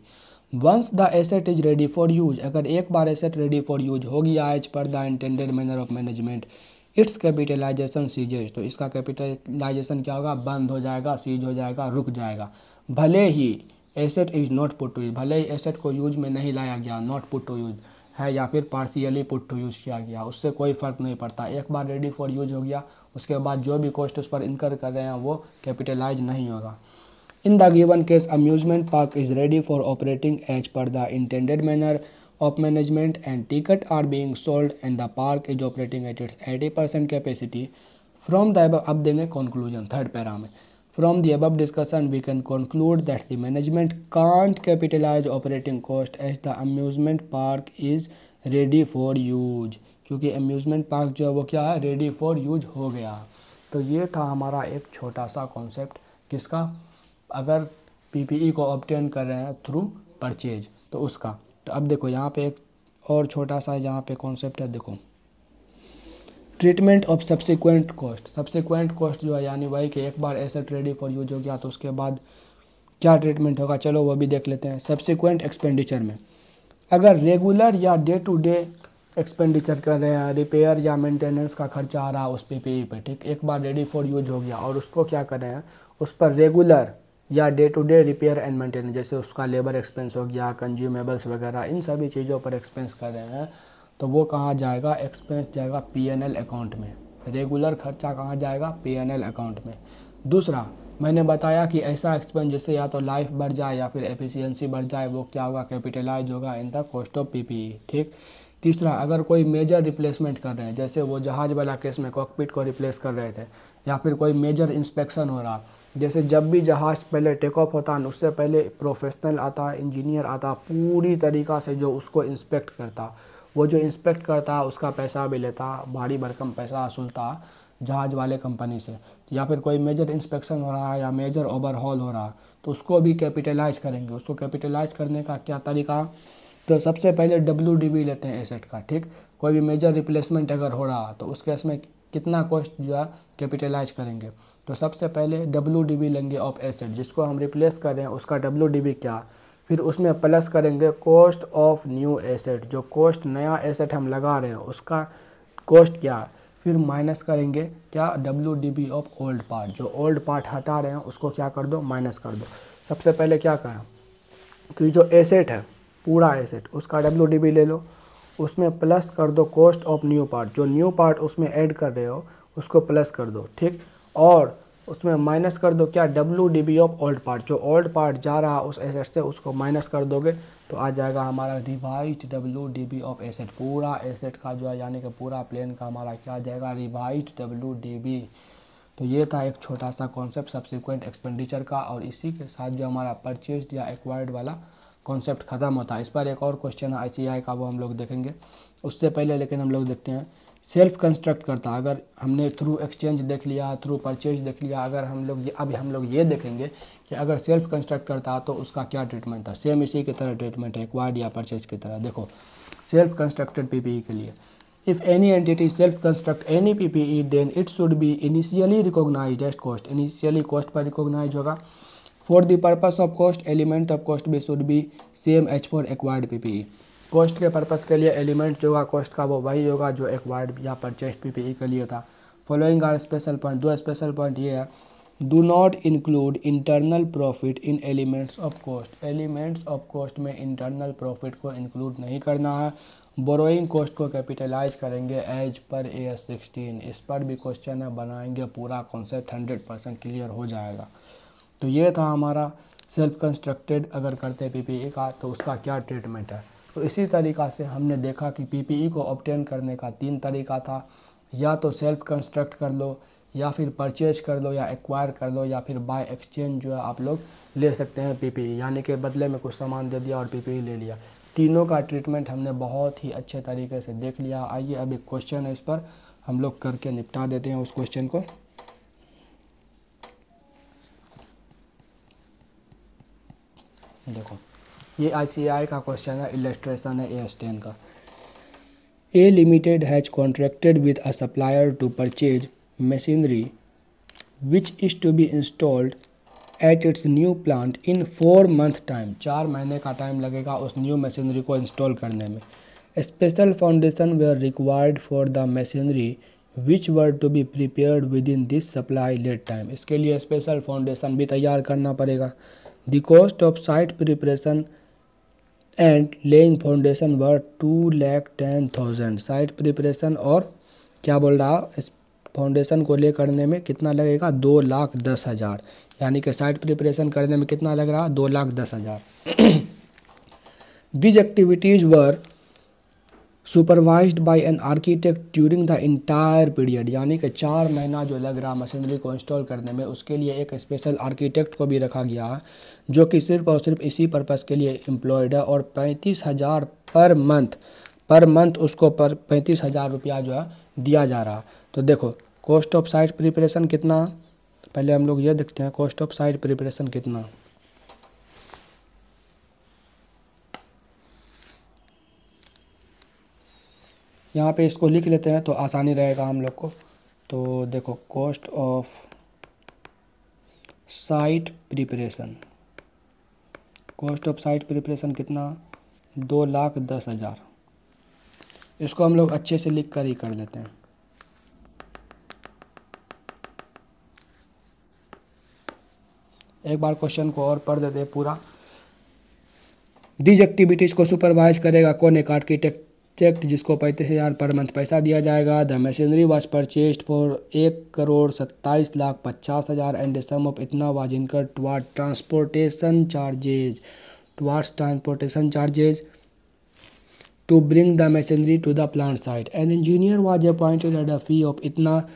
Once the asset is ready for use, अगर एक बार asset ready for use हो गया as per the intended manner of management, its capitalisation ceases. तो इसका कैपिटलाइजेशन क्या होगा, बंद हो जाएगा, सीज हो जाएगा, रुक जाएगा। भले ही asset is not put to use, भले ही एसेट को यूज में नहीं लाया गया, नॉट पुट टू यूज है या फिर पार्शियली पुट टू यूज किया गया, उससे कोई फ़र्क नहीं पड़ता। एक बार रेडी फॉर यूज हो गया उसके बाद जो भी कॉस्ट उस पर इनकर कर रहे हैं वो कैपिटलाइज नहीं होगा। In the given case amusement park is ready for operating as per the intended manner of management and tickets are being sold and the park is operating at its 80% capacity from the above। अब देंगे conclusion थर्ड पैरा में, from the above discussion we can conclude that the management can't capitalize operating cost as the amusement park is ready for use, क्योंकि amusement park जो है वो क्या है, ready for use हो गया। तो ये था हमारा एक छोटा सा कॉन्सेप्ट किसका, अगर PPE को ऑब्टेन कर रहे हैं थ्रू परचेज तो उसका। तो अब देखो यहाँ पे एक और छोटा सा यहाँ पे कॉन्सेप्ट है, देखो treatment of subsequent cost. Subsequent cost जो है यानी वही कि एक बार एसेट रेडी फॉर यूज हो गया तो उसके बाद क्या ट्रीटमेंट होगा, चलो वो भी देख लेते हैं। सब्सिक्वेंट एक्सपेंडिचर में अगर रेगुलर या डे टू डे एक्सपेंडिचर कर रहे हैं, रिपेयर या मेंटेनेंस का खर्चा आ रहा है उस PPE पे, ठीक, एक बार रेडी फॉर यूज हो गया और उसको क्या कर रहे हैं, उस पर रेगुलर या day to day repair and maintenance, जैसे उसका लेबर एक्सपेंस हो गया, कंज्यूमेबल्स वगैरह, इन सभी चीज़ों पर एक्सपेंस कर रहे हैं, तो वो कहाँ जाएगा, एक्सपेंस जाएगा PNL अकाउंट में। रेगुलर खर्चा कहाँ जाएगा, PNL अकाउंट में। दूसरा मैंने बताया कि ऐसा एक्सपेंस जिससे या तो लाइफ बढ़ जाए या फिर एफिशिएंसी बढ़ जाए, वो क्या होगा, कैपिटलाइज होगा in the cost of PPE, ठीक। तीसरा, अगर कोई मेजर रिप्लेसमेंट कर रहे हैं, जैसे वो जहाज़ वाला केस में कॉकपिट को रिप्लेस कर रहे थे, या फिर कोई मेजर इंस्पेक्शन हो रहा, जैसे जब भी जहाज़ पहले टेक ऑफ होता है उससे पहले प्रोफेशनल आता, इंजीनियर आता, पूरी तरीक़ा से जो उसको इंस्पेक्ट करता, वो जो इंस्पेक्ट करता उसका पैसा भी लेता, भारी भरकम पैसा वसूलता जहाज़ वाले कंपनी से। या फिर कोई मेजर इंस्पेक्शन हो रहा है या मेजर ओवरहॉल हो रहा है तो उसको भी कैपिटलाइज करेंगे। उसको कैपिटलाइज करने का क्या तरीका, तो सबसे पहले WDV लेते हैं एसेट का, ठीक। कोई भी मेजर रिप्लेसमेंट अगर हो रहा तो उस केस में कितना कॉस्ट जो है कैपिटलाइज करेंगे, तो सबसे पहले WDV लेंगे ऑफ एसेट, जिसको हम रिप्लेस कर रहे हैं उसका WDV क्या, फिर उसमें प्लस करेंगे कॉस्ट ऑफ न्यू एसेट, जो कॉस्ट नया एसेट हम लगा रहे हैं उसका कॉस्ट क्या, फिर माइनस करेंगे क्या, WDV ऑफ ओल्ड पार्ट, जो ओल्ड पार्ट हटा रहे हैं उसको क्या कर दो, माइनस कर दो। सबसे पहले क्या करें कि जो एसेट है पूरा एसेट उसका WDV ले लो, उसमें प्लस कर दो कॉस्ट ऑफ न्यू पार्ट, जो न्यू पार्ट उसमें ऐड कर रहे हो उसको प्लस कर दो, ठीक। और उसमें माइनस कर दो क्या, WDV ऑफ ओल्ड पार्ट, जो ओल्ड पार्ट जा रहा उस एसेट से उसको माइनस कर दोगे तो आ जाएगा हमारा रिवाइज्ड WDV ऑफ एसेट। पूरा एसेट का जो है यानी कि पूरा प्लेन का हमारा क्या आ जाएगा, रिवाइज्ड WDV। तो ये था एक छोटा सा कॉन्सेप्ट सब्सिक्वेंट एक्सपेंडिचर का, और इसी के साथ जो हमारा परचेज्ड या एक्वायर्ड वाला कॉन्सेप्ट ख़त्म होता है। इस पर एक और क्वेश्चन है ICAI का, वो हम लोग देखेंगे उससे पहले, लेकिन हम लोग देखते हैं सेल्फ कंस्ट्रक्ट करता। अगर हमने थ्रू एक्सचेंज देख लिया, थ्रू परचेज देख लिया, अगर हम लोग अभी हम लोग ये देखेंगे कि अगर सेल्फ कंस्ट्रक्ट करता तो उसका क्या ट्रीटमेंट था। सेम इसी की तरह ट्रीटमेंट है एक्वायर्ड या परचेज की तरह। देखो सेल्फ कंस्ट्रक्टेड PPE के लिए, if any entity self construct any PPE then it should be initially recognized as cost, initially cost पर recognize होगा। for the purpose of cost element of cost भी should be same as for acquired PPE, cost के पर्पस के लिए एलिमेंट जो होगा कॉस्ट का वो वही होगा जो एक्वायर्ड या परचेस्ड PPE के लिए था। फॉलोइंग आर स्पेशल पॉइंट, दो स्पेशल पॉइंट ये है, do not include internal profit in elements of cost, elements of cost में इंटरनल प्रॉफिट को इंक्लूड नहीं करना है। बोरोइंग कॉस्ट को कैपिटलाइज करेंगे एज पर AS 16, इस पर भी क्वेश्चन है, बनाएंगे पूरा कॉन्सेप्ट 100% क्लियर हो जाएगा। तो ये था हमारा सेल्फ कंस्ट्रक्टेड अगर करते PPE का तो उसका क्या ट्रीटमेंट है। तो इसी तरीक़ा से हमने देखा कि PPE को ऑब्टेन करने का 3 तरीका था, या तो सेल्फ कंस्ट्रक्ट कर लो, या फिर परचेज कर लो, या एक्वायर कर लो, या फिर बाय एक्सचेंज जो है आप लोग ले सकते हैं PPE, यानी कि बदले में कुछ सामान दे दिया और PPE ले लिया। तीनों का ट्रीटमेंट हमने बहुत ही अच्छे तरीके से देख लिया। आइए अब एक क्वेश्चन है, इस पर हम लोग करके निपटा देते हैं उस क्वेश्चन को। देखो ये ICAI का क्वेश्चन है, इलस्ट्रेशन है AS 10 का। A Limited has contracted with a supplier to purchase machinery which is to be installed at its new plant in 4 month time, 4 महीने का टाइम लगेगा उस न्यू मशीनरी को इंस्टॉल करने में। Special foundation were required for the machinery which were to be prepared within this supply lead time, इसके लिए स्पेशल फाउंडेशन भी तैयार करना पड़ेगा। The cost of site preparation and laying foundation were 2,10,000, site preparation और क्या बोल रहा, इस फाउंडेशन को ले करने में कितना लगेगा, 2,10,000, यानी कि साइट प्रिपरेशन करने में कितना लग रहा, 2,10,000। These activities were supervised by an architect during the entire period, यानी कि 4 महीना जो लग रहा मशीनरी को इंस्टॉल करने में, उसके लिए एक स्पेशल आर्किटेक्ट को भी रखा गया है जो कि सिर्फ और सिर्फ इसी पर्पस के लिए एम्प्लॉयड है, और 35,000 पर मंथ उसको 35,000 रुपया जो है दिया जा रहा। तो देखो कॉस्ट ऑफ साइट प्रिपरेशन कितना, पहले हम लोग ये देखते हैं कॉस्ट ऑफ साइट प्रिपरेशन कितना। यहाँ पे इसको लिख लेते हैं तो आसानी रहेगा हम लोग को। तो देखो cost of site preparation, cost of site preparation कितना, 2,10,000। इसको हम लोग अच्छे से लिख कर ही कर देते हैं। एक बार क्वेश्चन को और पढ़ देते हैं पूरा। दीज एक्टिविटीज़ को सुपरवाइज करेगा कौन, एक आर्किटेक्ट जिसको 35,000 पर मंथ पैसा दिया जाएगा। The machinery was purchased for 1,27,50,000 and sum of इतना was incur toward transportation charges, to bring the machinery to the plant site. An engineer was appointed at a fee of itna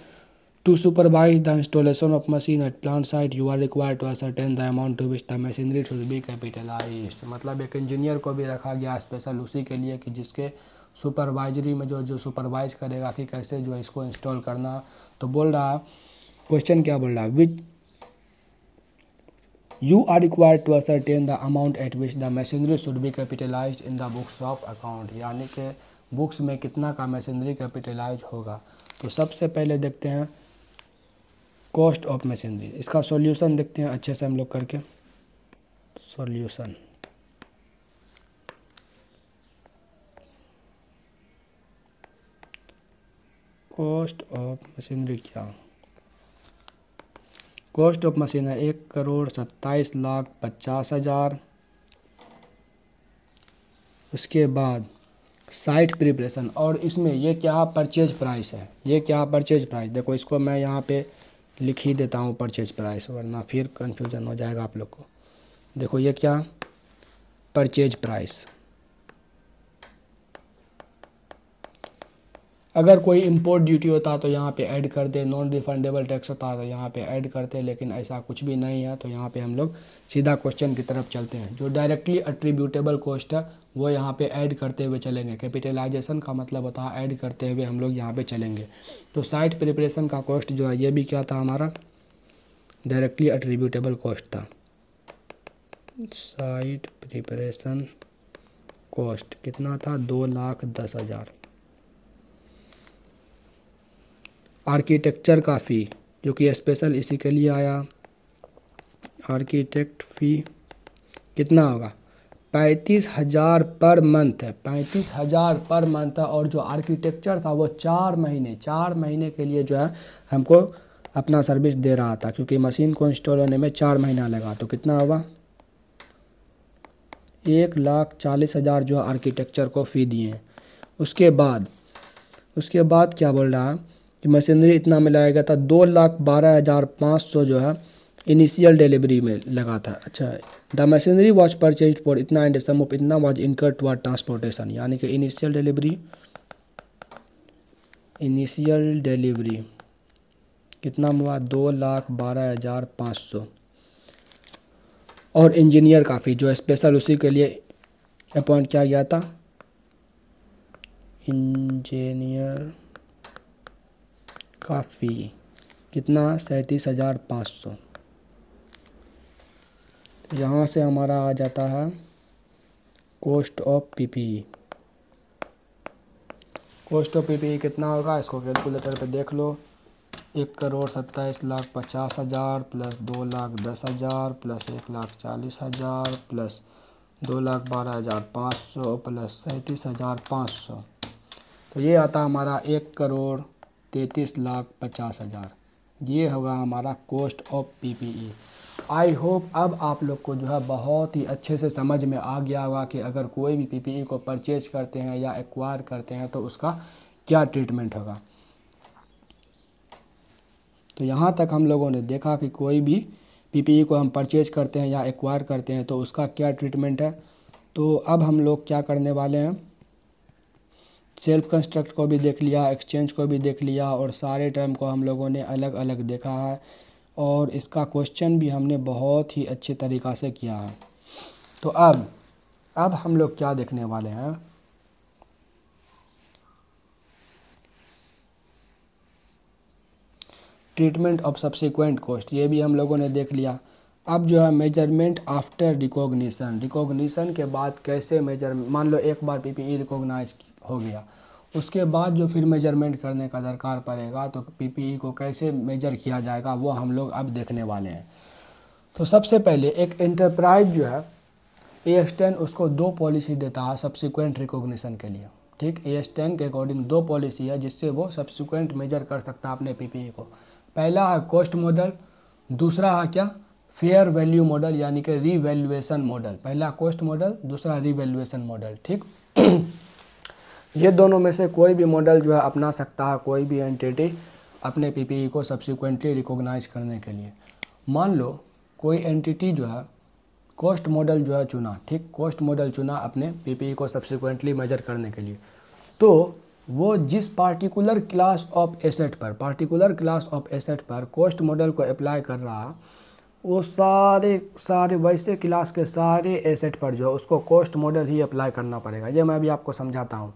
to supervise the installation of machine at plant site. You are required to ascertain the amount to which the machinery should be capitalized. मतलब एक इंजीनियर को भी रखा गया स्पेशल उसी के लिए कि जिसके सुपरवाइजरी में जो सुपरवाइज करेगा कि कैसे जो इसको इंस्टॉल करना। तो बोल रहा क्वेश्चन क्या बोल रहा है, विच you are required to ascertain the amount at which the machinery should be capitalized in the books of account, यानी कि बुक्स में कितना का मशीनरी कैपिटलाइज होगा। तो सबसे पहले देखते हैं कॉस्ट ऑफ मशीनरी। इसका सॉल्यूशन देखते हैं अच्छे से हम लोग करके। सॉल्यूशन कॉस्ट ऑफ मशीनरी क्या, कॉस्ट ऑफ मशीन है 1,27,50,000। उसके बाद साइट प्रिपरेशन, और इसमें ये क्या परचेज प्राइस है, ये क्या परचेज प्राइस। देखो इसको मैं यहाँ पे लिख ही देता हूँ परचेज प्राइस, वरना फिर कन्फ्यूजन हो जाएगा आप लोग को। देखो ये क्या परचेज प्राइस। अगर कोई इंपोर्ट ड्यूटी होता तो यहाँ पे ऐड कर दे, नॉन रिफंडेबल टैक्स होता तो यहाँ पे ऐड करते, लेकिन ऐसा कुछ भी नहीं है। तो यहाँ पे हम लोग सीधा क्वेश्चन की तरफ चलते हैं। जो डायरेक्टली अट्रीब्यूटेबल कॉस्ट है वो यहाँ पे ऐड करते हुए चलेंगे। कैपिटलाइजेशन का मतलब होता है ऐड करते हुए हम लोग यहाँ पे चलेंगे। तो साइट प्रिपरेशन का कॉस्ट जो है ये भी क्या था हमारा, डायरेक्टली अट्रीब्यूटेबल कॉस्ट था। साइट प्रिपरेशन कॉस्ट कितना था, 2,10,000। आर्किटेक्चर का फ़ी जो कि स्पेशल इसी के लिए आया। आर्किटेक्ट फ़ी कितना होगा, 35,000 पर मंथ है, 35,000 पर मंथ है। और जो आर्किटेक्चर था वो 4 महीने के लिए जो है हमको अपना सर्विस दे रहा था, क्योंकि मशीन को इंस्टॉल होने में 4 महीना लगा। तो कितना होगा, 1,40,000 जो आर्किटेक्चर को फ़ी दिए हैं। उसके बाद क्या बोल रहा है कि मशीनरी इतना में लगाया था, 2,12,500 जो है इनिशियल डिलीवरी में लगा था। अच्छा, the machinery was purchase for इतना एंड सम ऑफ इतना वॉज इनकर्ड टुवर्ड ट्रांसपोर्टेशन, यानी कि इनिशियल डिलीवरी कितना हुआ, 2,12,500। और इंजीनियर का फ़ी जो स्पेशल उसी के लिए अपॉइंट किया गया था, इंजीनियर का फ़ी कितना, 37,500। यहाँ से हमारा आ जाता है cost of PPE. Cost of PPE कितना होगा, इसको कैलकुलेटर पे देख लो। 1,27,50,000 प्लस 2,10,000 प्लस 1,40,000 प्लस 2,12,500 प्लस 37,500। तो ये आता हमारा 1,33,50,000। ये होगा हमारा cost of PPE. I hope अब आप लोग को जो है बहुत ही अच्छे से समझ में आ गया होगा कि अगर कोई भी पीपीई को परचेज करते हैं या एक्वायर करते हैं तो उसका क्या ट्रीटमेंट होगा। तो यहाँ तक हम लोगों ने देखा कि कोई भी पीपीई को हम परचेज करते हैं या एक्वायर करते हैं तो उसका क्या ट्रीटमेंट है। तो अब हम लोग क्या करने वाले हैं, सेल्फ कंस्ट्रक्ट को भी देख लिया, एक्सचेंज को भी देख लिया, और सारे टर्म को हम लोगों ने अलग अलग देखा है, और इसका क्वेश्चन भी हमने बहुत ही अच्छे तरीक़ा से किया है। तो अब हम लोग क्या देखने वाले हैं, ट्रीटमेंट ऑफ सब्सिक्वेंट कॉस्ट, ये भी हम लोगों ने देख लिया। अब जो है मेजरमेंट आफ्टर रिकॉग्निशन के बाद कैसे मेजर, मान लो एक बार पीपीई रिकॉग्नाइज हो गया, उसके बाद जो फिर मेजरमेंट करने का दरकार पड़ेगा तो पीपीई को कैसे मेजर किया जाएगा वो हम लोग अब देखने वाले हैं। तो सबसे पहले एक एंटरप्राइज जो है AS10 उसको 2 पॉलिसी देता है सब्सिक्वेंट रिकॉग्निशन के लिए। ठीक, AS10 के अकॉर्डिंग 2 पॉलिसी है जिससे वो सब्सिक्वेंट मेजर कर सकता है अपने पीपीई को। पहला है कॉस्ट मॉडल, दूसरा है क्या, फेयर वैल्यू मॉडल यानी कि रीवैल्यूएशन मॉडल। पहला कॉस्ट मॉडल, दूसरा रीवैल्यूएशन मॉडल। ठीक ये दोनों में से कोई भी मॉडल जो है अपना सकता है कोई भी एंटिटी अपने पीपीई को सब्सिक्वेंटली रिकॉग्नाइज करने के लिए। मान लो कोई एंटिटी जो है कॉस्ट मॉडल जो है चुना, ठीक, कॉस्ट मॉडल चुना अपने पीपीई को सब्सिक्वेंटली मेजर करने के लिए, तो वो जिस पार्टिकुलर क्लास ऑफ एसेट पर कॉस्ट मॉडल को अप्लाई कर रहा, वो सारे वैसे क्लास के सारे एसेट पर जो है उसको कॉस्ट मॉडल ही अप्लाई करना पड़ेगा। ये मैं भी आपको समझाता हूँ।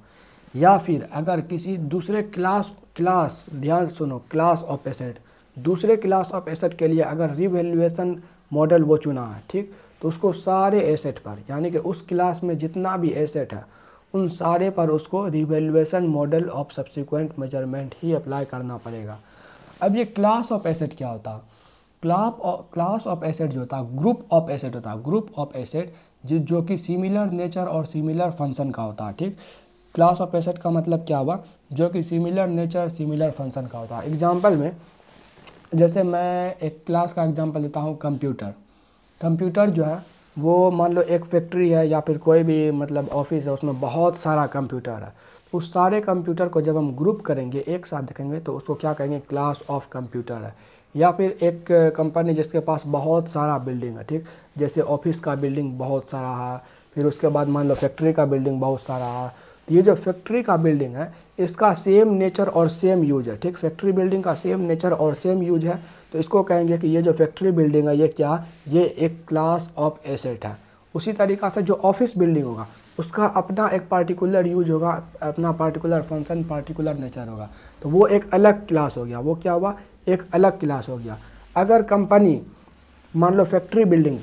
या फिर अगर किसी दूसरे क्लास ध्यान सुनो, क्लास ऑफ एसेट, दूसरे क्लास ऑफ एसेट के लिए अगर रिवैल्यूएशन मॉडल वो चुना है, ठीक, तो उसको सारे एसेट पर, यानी कि उस क्लास में जितना भी एसेट है उन सारे पर उसको revaluation model of subsequent measurement he apply करना पड़ेगा। अब ये क्लास ऑफ एसेट क्या होता है? क्लास ऑफ एसेट जो होता है ग्रुप ऑफ एसेट होता है, ग्रुप ऑफ एसेट जो कि सिमिलर नेचर और सिमिलर फंक्शन का होता है, ठीक। क्लास ऑफ एसेट का मतलब क्या हुआ? जो कि सिमिलर नेचर सिमिलर फंक्शन का होता है। एग्जांपल में जैसे मैं एक क्लास का एग्जांपल लेता हूँ, कंप्यूटर जो है वो मान लो एक फैक्ट्री है या फिर कोई भी मतलब ऑफिस है, उसमें बहुत सारा कंप्यूटर है। उस सारे कंप्यूटर को जब हम ग्रुप करेंगे, एक साथ देखेंगे, तो उसको क्या कहेंगे? क्लास ऑफ कंप्यूटर है। या फिर एक कंपनी जिसके पास बहुत सारा बिल्डिंग है, ठीक, जैसे ऑफिस का बिल्डिंग बहुत सारा है, फिर उसके बाद मान लो फैक्ट्री का बिल्डिंग बहुत सारा है। तो ये जो फैक्ट्री का बिल्डिंग है इसका सेम नेचर और सेम यूज है, ठीक, फैक्ट्री बिल्डिंग का सेम नेचर और सेम यूज है, तो इसको कहेंगे कि ये जो फैक्ट्री बिल्डिंग है ये क्या? ये एक क्लास ऑफ एसेट है। उसी तरीक़ा से जो ऑफिस बिल्डिंग होगा उसका अपना एक पार्टिकुलर यूज होगा, अपना पार्टिकुलर फंक्शन, पार्टिकुलर नेचर होगा, तो वो एक अलग क्लास हो गया। वो क्या हुआ? एक अलग क्लास हो गया। अगर कंपनी मान लो फैक्ट्री बिल्डिंग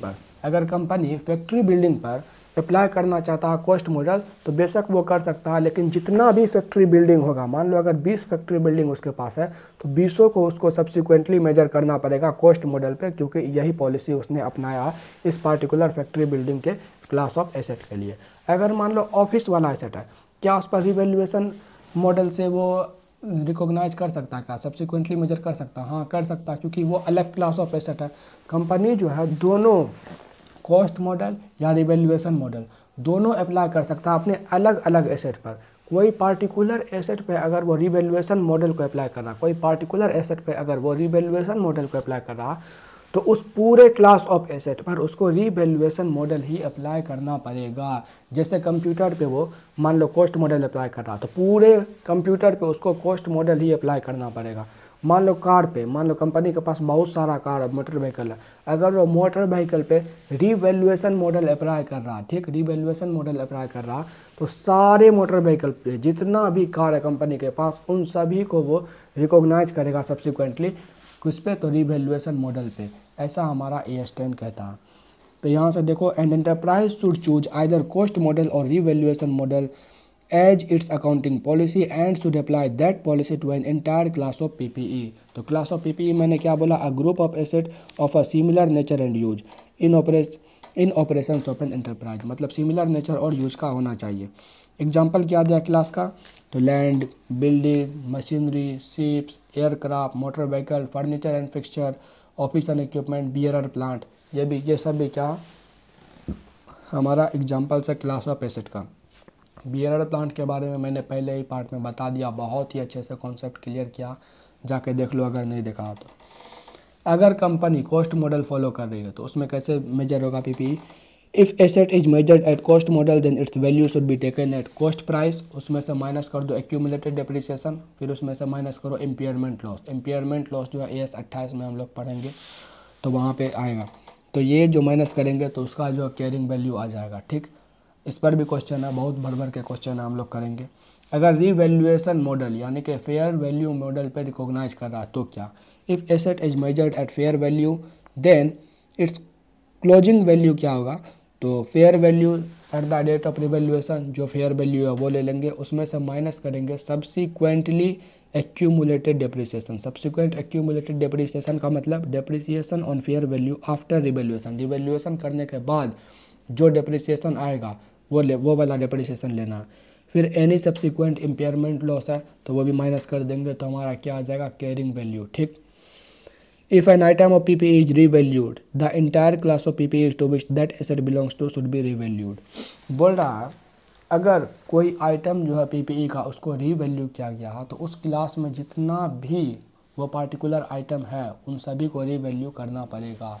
पर अप्लाई करना चाहता है कॉस्ट मॉडल, तो बेशक वो कर सकता है, लेकिन जितना भी फैक्ट्री बिल्डिंग होगा, मान लो अगर 20 फैक्ट्री बिल्डिंग उसके पास है, तो 20 को उसको सब्सिक्वेंटली मेजर करना पड़ेगा कॉस्ट मॉडल पे, क्योंकि यही पॉलिसी उसने अपनाया इस पार्टिकुलर फैक्ट्री बिल्डिंग के क्लास ऑफ एसेट के लिए। अगर मान लो ऑफिस वाला एसेट है, क्या उस पर रिवैल्यूएशन मॉडल से वो रिकॉग्नाइज कर सकता है? क्या सब्सिक्वेंटली मेजर कर सकता है? हाँ, कर सकता है, क्योंकि वो अलग क्लास ऑफ एसेट है। कंपनी जो है दोनों कॉस्ट मॉडल या रिवैल्यूएशन मॉडल दोनों अप्लाई कर सकता है अपने अलग अलग एसेट पर। कोई पार्टिकुलर एसेट पे अगर वो रिवैल्यूएशन मॉडल को अप्लाई कर रहा, कोई पार्टिकुलर एसेट पे अगर वो रिवैल्यूएशन मॉडल को अप्लाई कर रहा, तो उस पूरे क्लास ऑफ एसेट पर उसको रिवैल्यूएशन मॉडल ही अप्लाई करना पड़ेगा। जैसे कंप्यूटर पे वो मान लो कॉस्ट मॉडल अप्लाई कर रहा, तो पूरे कंप्यूटर पे उसको कॉस्ट मॉडल ही अप्लाई करना पड़ेगा। मान लो कार पे, मान लो कंपनी के पास बहुत सारा कार है, मोटर व्हीकल है, अगर वो मोटर व्हीकल पे रिवैल्यूएशन मॉडल अप्लाई कर रहा, ठीक, रिवैल्यूएशन मॉडल अप्लाई कर रहा, तो सारे मोटर व्हीकल पे जितना भी कार है कंपनी के पास उन सभी को वो रिकॉग्नाइज करेगा सब्सिक्वेंटली, किस पे? तो रिवैल्यूएशन मॉडल पे। ऐसा हमारा AS10 कहता है। तो यहाँ से देखो, an enterprise should choose either cost model और revaluation model as its accounting policy and should apply that policy to an entire class of PPE। तो क्लास ऑफ PPE मैंने क्या बोला? A group of asset of a similar nature and use in operation of an enterprise, मतलब सिमिलर नेचर और यूज का होना चाहिए। एग्जाम्पल क्या दिया क्लास का? तो land, building, machinery, ships, aircraft, motor vehicle, furniture and fixture, office and equipment, bearer plant, ये सब भी क्या हमारा एग्जाम्पल्स है क्लास ऑफ एसेट का। बियरर प्लांट के बारे में मैंने पहले ही पार्ट में बता दिया, बहुत ही अच्छे से कॉन्सेप्ट क्लियर किया, जाके देख लो अगर नहीं देखा तो। अगर कंपनी कॉस्ट मॉडल फॉलो कर रही है तो उसमें कैसे मेजर होगा PPE? If asset is measured at cost model then its value should be taken at cost price, उसमें से माइनस कर दो एक्यूमुलेटेड डेप्रिसिएशन, फिर उसमें से माइनस करो इम्पेयरमेंट लॉस। इम्पेयरमेंट लॉस जो है AS 28 में हम लोग पढ़ेंगे तो वहाँ पे आएगा। तो ये जो माइनस करेंगे तो उसका जो कैरिंग वैल्यू आ जाएगा, ठीक। इस पर भी क्वेश्चन है, बहुत भर भर के क्वेश्चन है, हम लोग करेंगे। अगर रिवैल्यूएशन मॉडल यानी कि फेयर वैल्यू मॉडल पे रिकॉग्नाइज कर रहा तो क्या? If asset is measured at fair value then its closing value क्या होगा? तो fair value at the date of revaluation, जो फेयर वैल्यू है वो ले लेंगे, उसमें से माइनस करेंगे subsequently accumulated depreciation. Subsequent accumulated depreciation का मतलब depreciation on fair value after revaluation, revaluation करने के बाद जो डेप्रिसिएशन आएगा वो वाला डेप्रिसिएशन लेना है। फिर एनी सब्सिक्वेंट इम्पेयरमेंट लॉस है तो वो भी माइनस कर देंगे, तो हमारा क्या आ जाएगा? कैरिंग वैल्यू, ठीक। If an item of PPE is revalued the entire class of PPE to which that asset belongs to should be revalued. बोल रहा है अगर कोई आइटम जो है PPE का उसको रीवैल्यू किया गया तो उस क्लास में जितना भी वो पार्टिकुलर आइटम है उन सभी को रीवैल्यू करना पड़ेगा।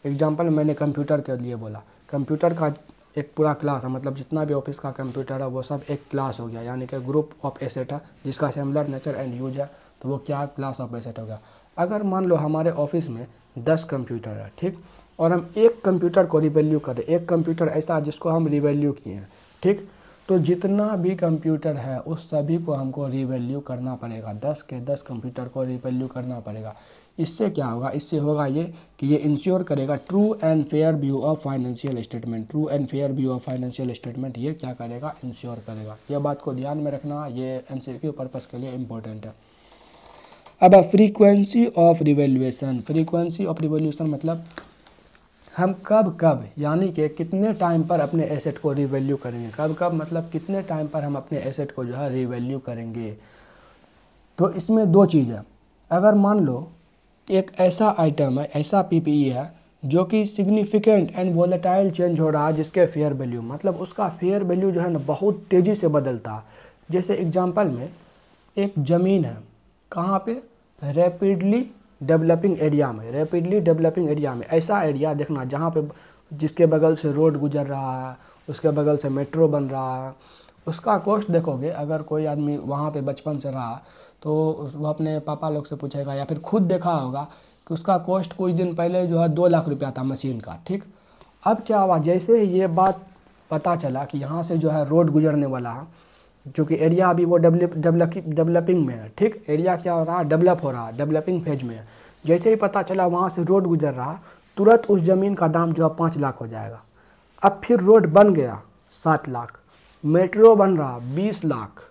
एग्जाम्पल मैंने कंप्यूटर के लिए बोला, कंप्यूटर का एक पूरा क्लास है, मतलब जितना भी ऑफिस का कंप्यूटर है वो सब एक क्लास हो गया, यानी कि ग्रुप ऑफ एसेट है जिसका सिमिलर नेचर एंड यूज है, तो वो क्या क्लास ऑफ एसेट हो गया। अगर मान लो हमारे ऑफिस में 10 कंप्यूटर है, ठीक, और हम एक कंप्यूटर को रिवैल्यू करें, एक कंप्यूटर ऐसा जिसको हम रिवैल्यू किए हैं, ठीक, तो जितना भी कंप्यूटर है उस सभी को हमको रिवैल्यू करना पड़ेगा, 10 के 10 कंप्यूटर को रिवैल्यू करना पड़ेगा। इससे क्या होगा, इससे होगा ये कि ये इंश्योर करेगा true and fair view of financial statement, true and fair view of financial statement ये क्या करेगा, इंश्योर करेगा। यह बात को ध्यान में रखना, ये MCQ पर्पज़ के लिए इम्पोर्टेंट है। अब frequency of revaluation, frequency of revaluation मतलब हम कब कब यानी कि कितने टाइम पर अपने एसेट को रिवैल्यू करेंगे, कब कब मतलब कितने टाइम पर हम अपने एसेट को जो है रिवैल्यू करेंगे। तो इसमें दो चीज़ है, अगर मान लो एक ऐसा आइटम है, ऐसा PPE है जो कि सिग्निफिकेंट एंड वोलेटाइल चेंज हो रहा है, जिसके फेयर वैल्यू मतलब उसका फेयर वैल्यू जो है ना बहुत तेज़ी से बदलता है। जैसे एग्जांपल में एक ज़मीन है, कहाँ पे, रैपिडली डेवलपिंग एरिया में, रैपिडली डेवलपिंग एरिया में, ऐसा एरिया देखना जहाँ पे जिसके बगल से रोड गुजर रहा है, उसके बगल से मेट्रो बन रहा है, उसका कॉस्ट देखोगे, अगर कोई आदमी वहाँ पे बचपन से रहा तो वो अपने पापा लोग से पूछेगा या फिर खुद देखा होगा कि उसका कॉस्ट कुछ दिन पहले जो है 2 लाख रुपया था मशीन का, ठीक। अब क्या हुआ, जैसे ही ये बात पता चला कि यहाँ से जो है रोड गुजरने वाला है, जो कि एरिया अभी वो डेवलपिंग में है, ठीक, एरिया क्या हो रहा है, डेवलप हो रहा है, डेवलपिंग फेज में है। जैसे ही पता चला वहाँ से रोड गुजर रहा, तुरंत उस ज़मीन का दाम जो है 5 लाख हो जाएगा। अब फिर रोड बन गया 7 लाख, मेट्रो बन रहा 20 लाख,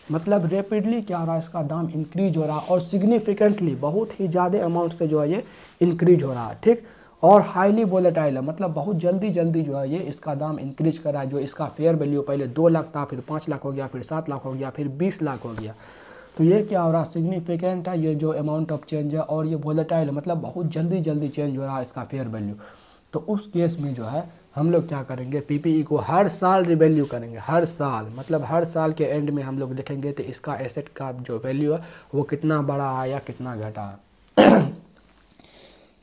मतलब रैपिडली क्या हो रहा है, इसका दाम इंक्रीज हो रहा है और सिग्निफिकेंटली बहुत ही ज़्यादा अमाउंट से जो है ये इंक्रीज हो रहा है, ठीक, और हाईली वोलेटाइल है, मतलब बहुत जल्दी जल्दी जो है ये इसका दाम इंक्रीज कर रहा है। जो इसका फेयर वैल्यू पहले 2 लाख था, फिर 5 लाख हो गया, फिर 7 लाख हो गया, फिर 20 लाख हो गया। तो ये क्या हो रहा है, सिग्निफिकेंट है ये जो अमाउंट ऑफ चेंज है, और ये वोलेटाइल है, मतलब बहुत जल्दी जल्दी चेंज हो रहा है इसका फेयर वैल्यू। तो उस केस में जो है हम लोग क्या करेंगे, PPE को हर साल रिवैल्यू करेंगे, हर साल, मतलब हर साल के एंड में हम लोग देखेंगे तो इसका एसेट का जो वैल्यू है वो कितना बढ़ा है या कितना घटा है।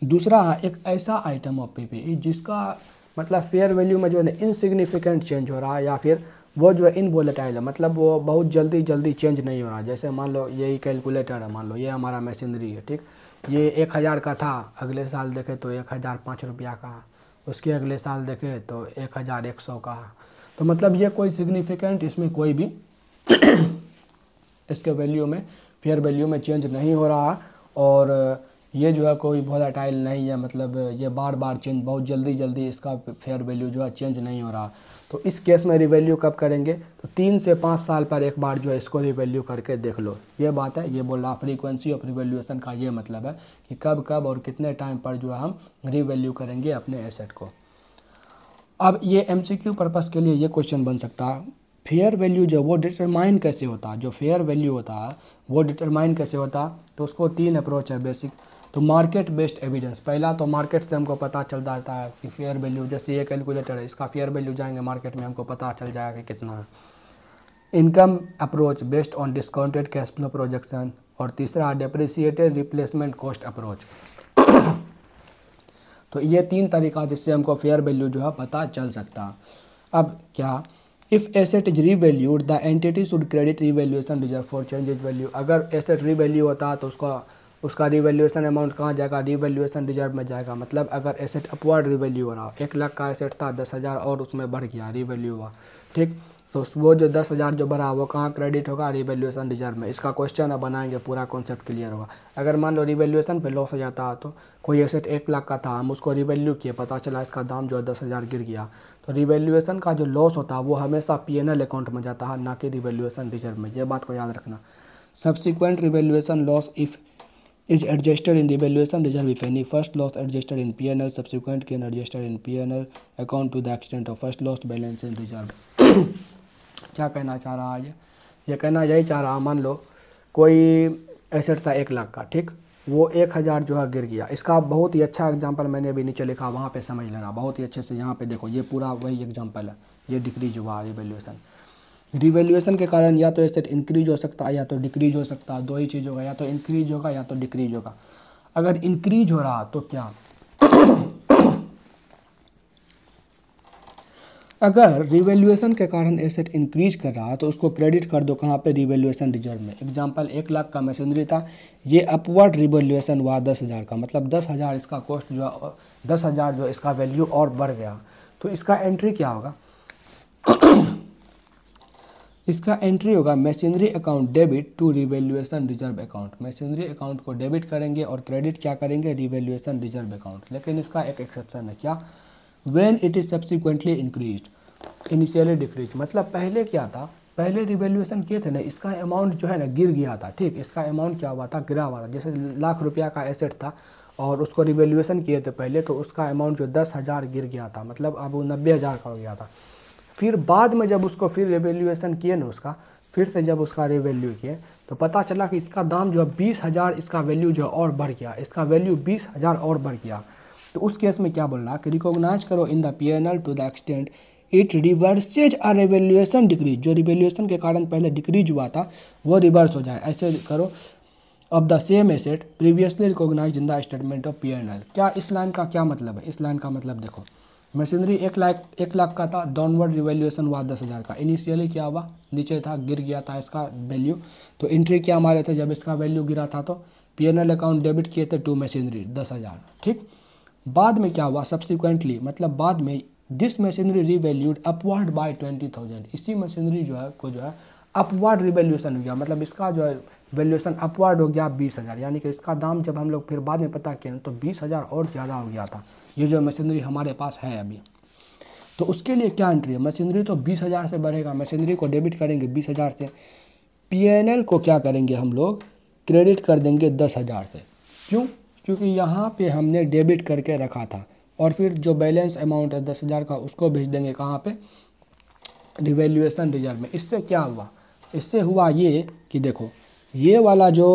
दूसरा है एक ऐसा आइटम ऑफ PPE जिसका मतलब फेयर वैल्यू में जो है इनसिग्निफिकेंट चेंज हो रहा है, या फिर वो जो है इनवोलेटाइल है, मतलब वो बहुत जल्दी जल्दी चेंज नहीं हो रहा। जैसे मान लो यही कैलकुलेटर है, मान लो ये हमारा मशीनरी है, ठीक, ये 1000 का था, अगले साल देखे तो 1005 रुपया का, उसके अगले साल देखे तो 1100 का। तो मतलब ये कोई सिग्निफिकेंट इसमें कोई भी इसके वैल्यू में फेयर वैल्यू में चेंज नहीं हो रहा, और ये जो है कोई वोलेटाइल नहीं है, मतलब ये बार बार चेंज, बहुत जल्दी जल्दी इसका फेयर वैल्यू जो है चेंज नहीं हो रहा। तो इस केस में रिवैल्यू कब करेंगे, तो 3 से 5 साल पर एक बार जो है इसको रिवैल्यू करके देख लो। ये बात है, ये बोल रहा फ्रीक्वेंसी ऑफ रिवैल्यूएशन का ये मतलब है कि कब कब और कितने टाइम पर जो है हम रिवैल्यू करेंगे अपने एसेट को। अब ये MCQ पर्पज़ के लिए ये क्वेश्चन बन सकता है, फेयर वैल्यू जो वो डिटरमाइन कैसे होता है, जो फेयर वैल्यू होता है वो डिटरमाइन कैसे होता है। तो उसको 3 अप्रोच है बेसिक। तो मार्केट बेस्ड एविडेंस, पहला तो मार्केट से हमको पता चल जाता है कि फेयर वैल्यू, जैसे ये कैलकुलेटर है इसका फेयर वैल्यू जाएंगे मार्केट में हमको पता चल जाएगा कि कितना है। Income approach based on discounted cash flow projection, और तीसरा डेप्रिसिएटेड रिप्लेसमेंट कॉस्ट अप्रोच। तो ये 3 तरीका जिससे हमको फेयर वैल्यू जो है पता चल सकता है। अब क्या, if asset is revalued the entity should credit revaluation reserve for change is value. अगर एसेट रीवैल्यू होता है तो उसका रिवैल्यूएशन अमाउंट कहाँ जाएगा, रिवैल्यूएशन रिजर्व में जाएगा। मतलब अगर एसेट अपवर्ड रिवैल्यू हो रहा, 1 लाख का एसेट था, 10,000 और उसमें बढ़ गया, रिवैल्यू हुआ, ठीक, तो वो जो 10,000 जो बढ़ा वो कहाँ क्रेडिट होगा, रिवैल्यूएशन रिजर्व में। इसका क्वेश्चन है, बनाएंगे पूरा कॉन्सेप्ट क्लियर होगा। अगर मान लो रिवैल्यूएशन पे लॉस हो जाता है, तो कोई एसेट 1 लाख का था, हम उसको रिवैल्यू किए, पता चला इसका दाम जो है 10,000 गिर गया, तो रिवैल्यूएशन का जो लॉस होता है वो हमेशा P&L अकाउंट में जाता है, ना कि रिवैल्यूएशन रिजर्व में। ये बात को याद रखना। Subsequent revaluation loss if is adjusted in revaluation reserve if any. First loss adjusted in P&L, subsequent gain adjusted in P&L account to the extent of first loss balance in reserve। क्या कहना चाह रहा है ये कहना यही चाह रहा, मान लो कोई एसेट था 1 लाख का, ठीक, वो 1000 जो है गिर गया। इसका बहुत ही अच्छा एग्जांपल मैंने अभी नीचे लिखा, वहाँ पे समझ लेना बहुत ही अच्छे से। यहाँ पे देखो, ये पूरा वही एग्जांपल है, ये डिक्रीज हुआ रिवैल्यूएशन। रिवैल्यूएशन के कारण या तो एसेट इंक्रीज हो सकता है या तो डिक्रीज हो सकता है, 2 ही चीज़ होगा, या तो इंक्रीज होगा या तो डिक्रीज होगा। अगर इंक्रीज हो रहा तो क्या अगर रिवैल्यूएशन के कारण एसेट इंक्रीज कर रहा है तो उसको क्रेडिट कर दो कहाँ पे, रिवैल्यूएशन रिजर्व में। एग्जांपल 1 लाख का मशीनरी था, ये अपवर्ड रिवैल्यूएशन हुआ 10,000 का, मतलब 10,000 इसका कॉस्ट जो 10,000 जो इसका वैल्यू और बढ़ गया, तो इसका एंट्री क्या होगा इसका एंट्री होगा machinery account debit to revaluation reserve account. Machinery account को डेबिट करेंगे और क्रेडिट क्या करेंगे, रिवैल्यूएशन रिजर्व अकाउंट। लेकिन इसका एक एक्सेप्शन है, क्या, when it is subsequently increased initially decrease. मतलब पहले क्या था, पहले रिवैल्यूएशन किए थे ना, इसका अमाउंट जो है ना गिर गया था, ठीक, इसका अमाउंट क्या हुआ था, गिरा हुआ था। जैसे लाख रुपया का एसेट था और उसको रिवैल्यूएशन किए थे पहले, तो उसका अमाउंट जो 10,000 गिर गया था, मतलब अब वो 90,000 का हो गया था। फिर बाद में जब उसको फिर रिवैल्यूएशन किए ना उसका, फिर से जब उसका रिवैल्यू किए तो पता चला कि इसका दाम जो है 20,000, इसका वैल्यू जो और बढ़ गया, इसका वैल्यू 20,000 और बढ़ गया। तो उस केस में क्या बोल रहा कि रिकॉग्नाइज करो in the P&L to the extent it reverses a revaluation decrease. जो रिवैल्यूएशन के कारण पहले डिक्रीज हुआ था वो रिवर्स हो जाए, ऐसे करो, of the same asset previously recognise in the statement of P&L। क्या इस लाइन का क्या मतलब है, इस लाइन का मतलब देखो, मशीनरी 1 लाख का था, डाउनवर्ड रिवैल्यूएशन हुआ 10,000 का, इनिशियली क्या हुआ, नीचे था, गिर गया था इसका वैल्यू, तो एंट्री क्या मारे थे, जब इसका वैल्यू गिरा था तो P&L अकाउंट डेबिट किए थे टू मशीनरी 10,000, ठीक। बाद में क्या हुआ, सब्सिक्वेंटली मतलब बाद में, this machinery revalued upward bye 20,000। इसी मशीनरी जो है को जो है अपवर्ड रिवैल्यूएशन हो गया, मतलब इसका जो है वैल्यूएशन अपवर्ड हो गया 20,000, यानी कि इसका दाम जब हम लोग फिर बाद में पता किया तो 20,000 और ज़्यादा हो गया था, ये जो मशीनरी हमारे पास है अभी। तो उसके लिए क्या एंट्री है, मशीनरी तो 20,000 से बढ़ेगा, मशीनरी को डेबिट करेंगे 20,000 से, P&L को क्या करेंगे हम लोग, क्रेडिट कर देंगे 10,000 से। क्यों, क्योंकि यहाँ पे हमने डेबिट करके रखा था, और फिर जो बैलेंस अमाउंट है 10,000 का उसको भेज देंगे कहाँ पे, रिवैल्यूएशन रिजर्व में। इससे क्या हुआ, इससे हुआ ये कि देखो ये वाला जो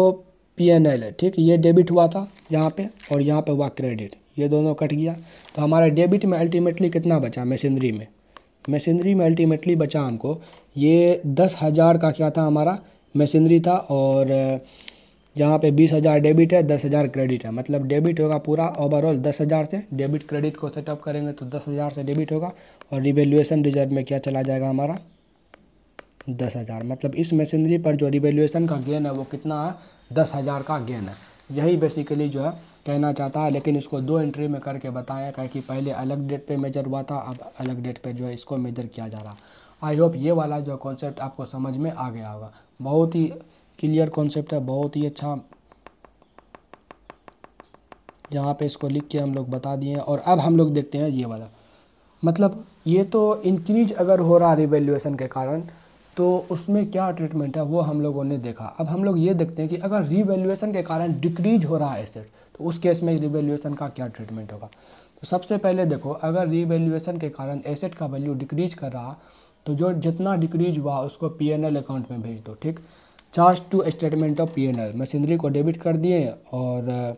P&L है, ठीक, ये डेबिट हुआ था यहाँ पे और यहाँ पे हुआ क्रेडिट, ये दोनों कट गया, तो हमारा डेबिट में अल्टीमेटली कितना बचा, मशीनरी में अल्टीमेटली बचा हमको ये 10,000 का क्या था हमारा, मशीनरी था, और जहाँ पे 20,000 डेबिट है, 10,000 क्रेडिट है, मतलब डेबिट होगा पूरा ओवरऑल 10,000 से, डेबिट क्रेडिट को सेटअप करेंगे तो 10,000 से डेबिट होगा, और रिवैल्यूएशन रिजर्व में क्या चला जाएगा हमारा 10,000। मतलब इस मशीनरी पर जो रिवैल्यूएशन का गेन है वो कितना है, 10,000 का गेन है। यही बेसिकली जो है कहना चाहता है, लेकिन इसको 2 एंट्री में करके बताया, क्या कि पहले अलग डेट पे मेजर हुआ था, अब अलग डेट पे जो है इसको मेजर किया जा रहा। आई होप ये वाला जो कॉन्सेप्ट आपको समझ में आ गया होगा, बहुत ही क्लियर कॉन्सेप्ट है, बहुत ही अच्छा, जहाँ पे इसको लिख के हम लोग बता दिए हैं। और अब हम लोग देखते हैं ये वाला, मतलब ये तो इंक्रीज अगर हो रहा रिवैल्यूएशन के कारण तो उसमें क्या ट्रीटमेंट है वो हम लोगों ने देखा। अब हम लोग ये देखते हैं कि अगर रिवैल्यूएशन के कारण डिक्रीज हो रहा है एसेट, तो उस केस में रिवैल्यूएशन का क्या ट्रीटमेंट होगा। तो सबसे पहले देखो, अगर रिवैल्यूएशन के कारण एसेट का वैल्यू डिक्रीज कर रहा, तो जो जितना डिक्रीज हुआ उसको P&L अकाउंट में भेज दो, ठीक। Charge to statement of P&L, machinery को डेबिट कर दिए, और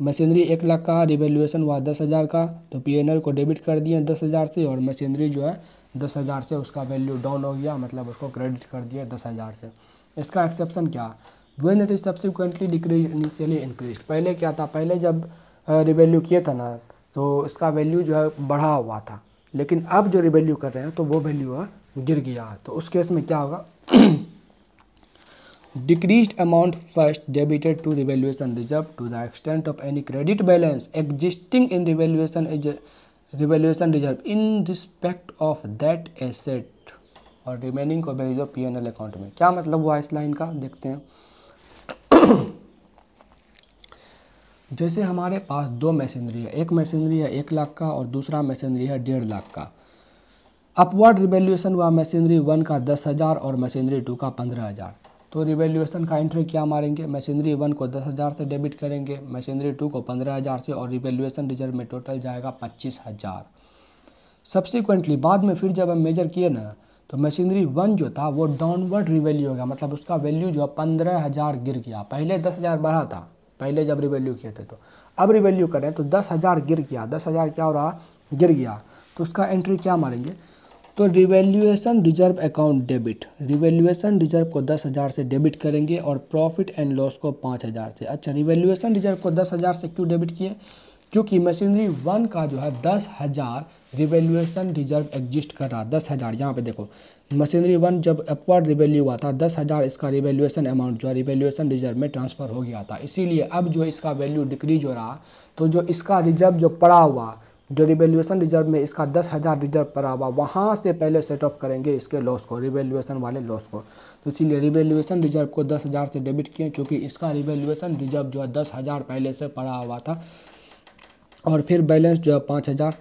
मशीनरी 1 लाख का, रिवैल्यूएशन हुआ 10,000 का, तो P&L को डेबिट कर दिए 10,000 से, और मशीनरी जो है 10,000 से उसका वैल्यू डाउन हो गया, मतलब उसको क्रेडिट कर दिया 10,000 से। इसका एक्सेप्शन क्या, when it is subsequently decrease initially increase. पहले क्या था, पहले जब रिवैल्यू किया था ना तो इसका वैल्यू जो है बढ़ा हुआ था, लेकिन अब जो रिवैल्यू कर रहे हैं तो वो वैल्यू है गिर गया, तो उस केस में क्या होगा, decreased amount first debited to revaluation reserve to the extent of any credit balance existing in revaluation reserve in respect of that asset, और रिमेनिंग को भेज दो P&L अकाउंट में। क्या मतलब हुआ इस लाइन का, देखते हैं। जैसे हमारे पास 2 मशीनरी है, एक मशीनरी है 1 लाख का और दूसरा मशीनरी है 1.5 लाख का। अपवर्ड रिवैल्यूएशन हुआ मशीनरी 1 का 10,000 और मशीनरी 2 का 15,000। तो रिवैल्यूएशन का एंट्री क्या मारेंगे, मशीनरी 1 को 10,000 से डेबिट करेंगे, मशीनरी 2 को 15,000 से, और रिवैल्यूएशन रिजर्व में टोटल जाएगा 25,000। सब्सिक्वेंटली बाद में फिर जब हम मेजर किए ना तो मशीनरी 1 जो था वो डाउनवर्ड रिवैल्यू हो गया, मतलब उसका वैल्यू जो है 15,000 गिर गया। पहले 10,000 बढ़ा था पहले जब रिवैल्यू किए थे, तो अब रिवैल्यू करें तो 10,000 गिर गया, 10,000 क्या हो रहा, गिर गया। तो उसका एंट्री क्या मारेंगे, तो revaluation reserve account debit, revaluation reserve को 10,000 से डेबिट करेंगे और प्रॉफिट एंड लॉस को 5,000 से। अच्छा, रिवैल्यूएशन रिजर्व को 10,000 से क्यों डेबिट किए, क्योंकि मशीनरी 1 का जो है 10,000 रिवैल्यूएशन रिजर्व एग्जिस्ट कर रहा, 10,000। यहाँ पे देखो मशीनरी 1 जब अपवर्ड रिवैल्यू हुआ था 10,000 इसका रिवैल्यूएशन अमाउंट जो है रिवैल्यूएशन रिजर्व में ट्रांसफ़र हो गया था। इसीलिए अब जो इसका वैल्यू डिक्रीज हो रहा, तो जो इसका रिजर्व जो पड़ा हुआ, जो रिवैल्यूएशन रिजर्व में इसका 10,000 रिजर्व पड़ा हुआ, वहाँ से पहले सेट ऑफ करेंगे इसके लॉस को, रिवैल्यूएशन वाले लॉस को। तो इसीलिए रिवैल्यूएशन रिजर्व को 10,000 से डेबिट किए, क्योंकि इसका रिवैल्यूएशन रिजर्व जो है 10,000 पहले से पड़ा हुआ था। और फिर बैलेंस जो है 5,000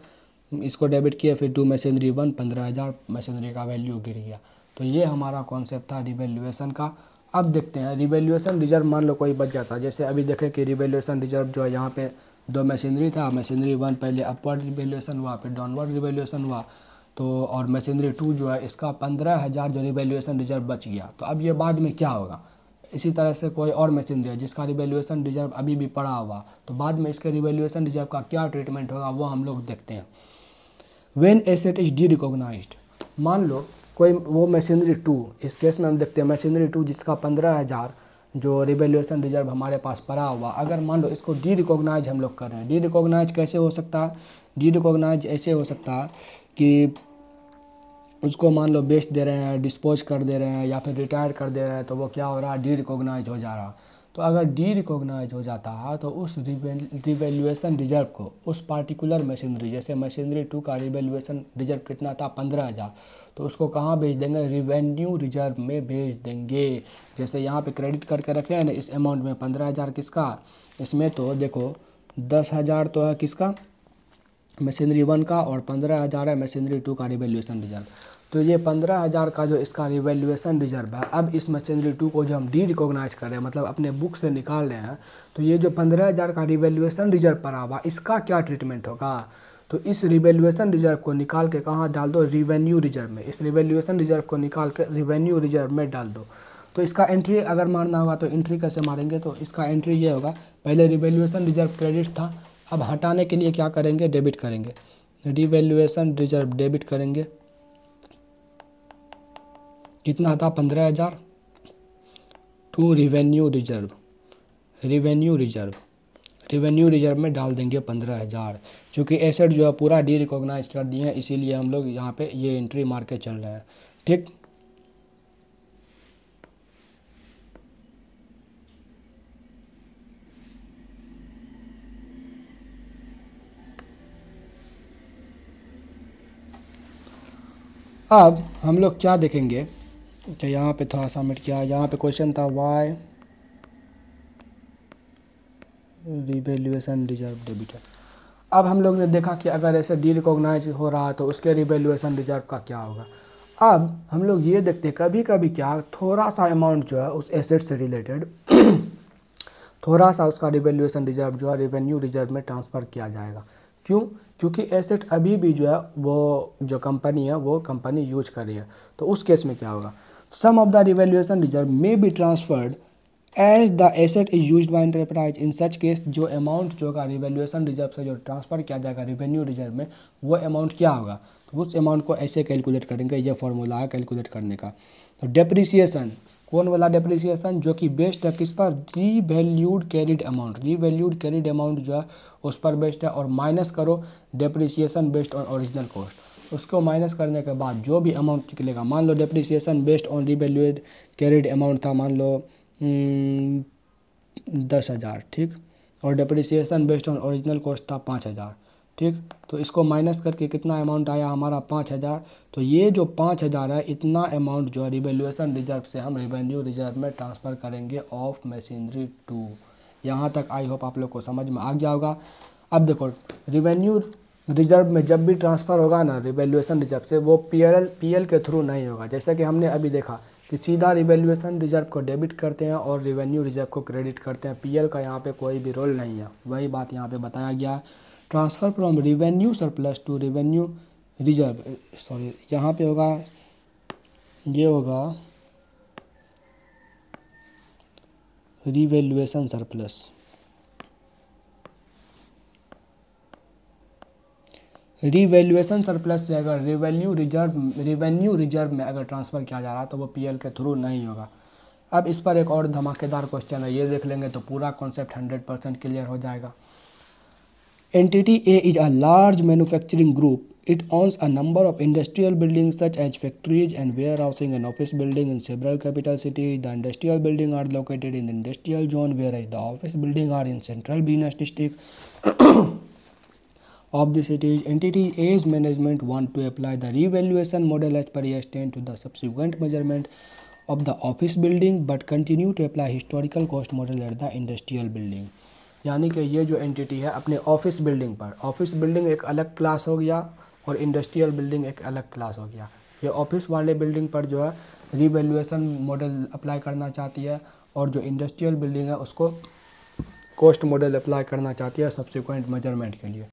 इसको डेबिट किया, फिर 2 मशीनरी 1 15,000 मशीनरी का वैल्यू गिर गया। तो ये हमारा कॉन्सेप्ट था रिवैल्यूएशन का। अब देखते हैं रिवैल्यूएशन रिजर्व, मान लो कोई बच जाता, जैसे अभी देखें कि रिवैल्यूएशन रिजर्व जो है यहाँ पे 2 मशीनरी था, मशीनरी 1 पहले अपवर्ड रिवैल्यूएशन हुआ, फिर डाउनवर्ड रिवैल्यूएशन हुआ, तो और मशीनरी 2 जो है इसका 15,000 जो रिवैल्यूएशन रिजर्व बच गया। तो अब ये बाद में क्या होगा, इसी तरह से कोई और मशीनरी है जिसका रिवैल्यूएशन रिजर्व अभी भी पड़ा हुआ, तो बाद में इसके रिवैल्यूएशन रिजर्व का क्या ट्रीटमेंट होगा वो हम लोग देखते हैं। When asset is derecognised, मान लो कोई वो मशीनरी 2, इस केस में हम देखते हैं मशीनरी 2 जिसका 15,000 जो रिवैल्यूएशन रिजर्व हमारे पास पड़ा हुआ, अगर मान लो इसको डी रिकॉग्नाइज हम लोग कर रहे हैं। डी रिकॉग्नाइज कैसे हो सकता है, डी रिकॉग्नाइज ऐसे हो सकता है कि उसको मान लो बेच दे रहे हैं, डिस्पोज कर दे रहे हैं, या फिर रिटायर कर दे रहे हैं, तो वो क्या हो रहा है, डी रिकॉग्नाइज हो जा रहा। तो अगर डी रिकॉग्नाइज हो जाता है तो उस रिवैल्यूएशन रिजर्व को उस पार्टिकुलर मशीनरी, जैसे मशीनरी 2 का रिवैल्यूएशन रिजर्व कितना था 15,000, तो उसको कहाँ भेज देंगे, रिवेन्यू रिजर्व में भेज देंगे। जैसे यहाँ पे क्रेडिट करके रखे हैं ना इस अमाउंट में 15,000 किसका, इसमें तो देखो 10,000 तो है किसका, मशीनरी 1 का, और 15,000 है मशीनरी 2 का रिवैल्यूएशन रिजर्व। तो ये 15,000 का जो इसका रिवैल्यूएशन रिजर्व है, अब इस मशीनरी 2 को जो हम डी रिकॉग्नाइज कर रहे हैं, मतलब अपने बुक से निकाल रहे हैं, तो ये जो 15,000 का रिवैल्यूएशन रिजर्व पड़ा हुआ, इसका क्या ट्रीटमेंट होगा। तो इस रिवैल्यूएशन रिजर्व को निकाल के कहाँ डाल दो, रिवेन्यू रिजर्व में। इस रिवैल्यूएशन रिजर्व को निकाल के रिवेन्यू रिजर्व में डाल दो। तो इसका एंट्री अगर मारना होगा तो एंट्री कैसे मारेंगे, तो इसका एंट्री ये होगा, पहले रिवैल्यूएशन रिजर्व क्रेडिट था, अब हटाने के लिए क्या करेंगे, डेबिट करेंगे, रिवैल्यूएशन रिजर्व डेबिट करेंगे, कितना था 15,000 to revenue reserve, revenue reserve, revenue reserve में डाल देंगे 15,000। चूँकि एसेट जो है पूरा डी रिकॉग्नाइज कर दिए हैं, इसीलिए हम लोग यहाँ पे ये एंट्री मार के चल रहे हैं, ठीक। अब हम लोग क्या देखेंगे कि यहाँ पे थोड़ा सा मिट किया, यहाँ पे क्वेश्चन था वाई रिवैल्यूएशन रिजर्व डेबिटर। अब हम लोग ने देखा कि अगर ऐसे डी रिकॉग्नाइज हो रहा है तो उसके रिवैल्यूएशन रिजर्व का क्या होगा। अब हम लोग ये देखते हैं कभी कभी क्या थोड़ा सा अमाउंट जो है उस एसेट से रिलेटेड थोड़ा सा उसका रिवैल्यूएशन रिजर्व जो है रेवेन्यू रिजर्व में ट्रांसफ़र किया जाएगा। क्यों, क्योंकि एसेट अभी भी जो है वो जो कंपनी है वो कंपनी यूज कर रही है। तो उस केस में क्या होगा, some of the revaluation reserve may be transferred as the asset is used by enterprise. In such case जो अमाउंट जो का रिवैल्यूएशन रिजर्व से जो ट्रांसफ़र किया जाएगा रेवेन्यू रिजर्व में, वो अमाउंट क्या होगा, तो उस अमाउंट को ऐसे कैलकुलेट करेंगे, ये फॉर्मूला है कैलकुलेट करने का। तो डेप्रिसिएशन, कौन वाला डेप्रिसिएशन, जो कि बेस्ड है किस पर, revalued carried amount, revalued carried amount जो है उस पर बेस्ड है, और माइनस करो depreciation based on original cost. उसको माइनस करने के बाद जो भी अमाउंट निकलेगा, मान लो depreciation based on revalued carried amount था मान लो 10,000, ठीक, और depreciation based on original cost था 5,000, ठीक। तो इसको माइनस करके कितना अमाउंट आया हमारा 5,000। तो ये जो 5,000 है इतना अमाउंट जो है रिवैल्यूएशन रिजर्व से हम रेवेन्यू रिजर्व में ट्रांसफ़र करेंगे ऑफ मशीनरी 2। यहाँ तक आई होप आप लोग को समझ में आ गया होगा। अब देखो रिवेन्यू रिजर्व में जब भी ट्रांसफ़र होगा ना रिवैल्यूएशन रिजर्व से, वो पीएल के थ्रू नहीं होगा। जैसे कि हमने अभी देखा कि सीधा रिवैल्यूएशन रिजर्व को डेबिट करते हैं और रेवेन्यू रिजर्व को क्रेडिट करते हैं, पीएल का यहाँ पे कोई भी रोल नहीं है। वही बात यहाँ पे बताया गया है। Transfer from revenue surplus to revenue reserve, sorry यहाँ पे होगा, ये होगा रिवैल्यूएशन सरप्लस, रिवैल्यूएशन सरप्लस से अगर रेवेन्यू रिजर्व में अगर ट्रांसफ़र किया जा रहा है तो वो पीएल के थ्रू नहीं होगा। अब इस पर एक और धमाकेदार क्वेश्चन है, ये देख लेंगे तो पूरा कॉन्सेप्ट 100% क्लियर हो जाएगा। Entity A is a large manufacturing group. It owns a number of industrial buildings such as factories and warehousing and office buildings in several capital cities. The industrial buildings are located in the industrial zone, whereas the office buildings are in central business district of the city. Entity A's management want to apply the revaluation model as per extent to the subsequent measurement of the office building, but continue to apply historical cost model at the industrial building. यानी कि ये जो एंटिटी है अपने ऑफिस बिल्डिंग पर, ऑफिस बिल्डिंग एक अलग क्लास हो गया और इंडस्ट्रियल बिल्डिंग एक अलग क्लास हो गया। ये ऑफिस वाले बिल्डिंग पर जो है रीवैल्यूएशन मॉडल अप्लाई करना चाहती है और जो इंडस्ट्रियल बिल्डिंग है उसको कॉस्ट मॉडल अप्लाई करना चाहती है सब्सिक्वेंट मेजरमेंट के लिए।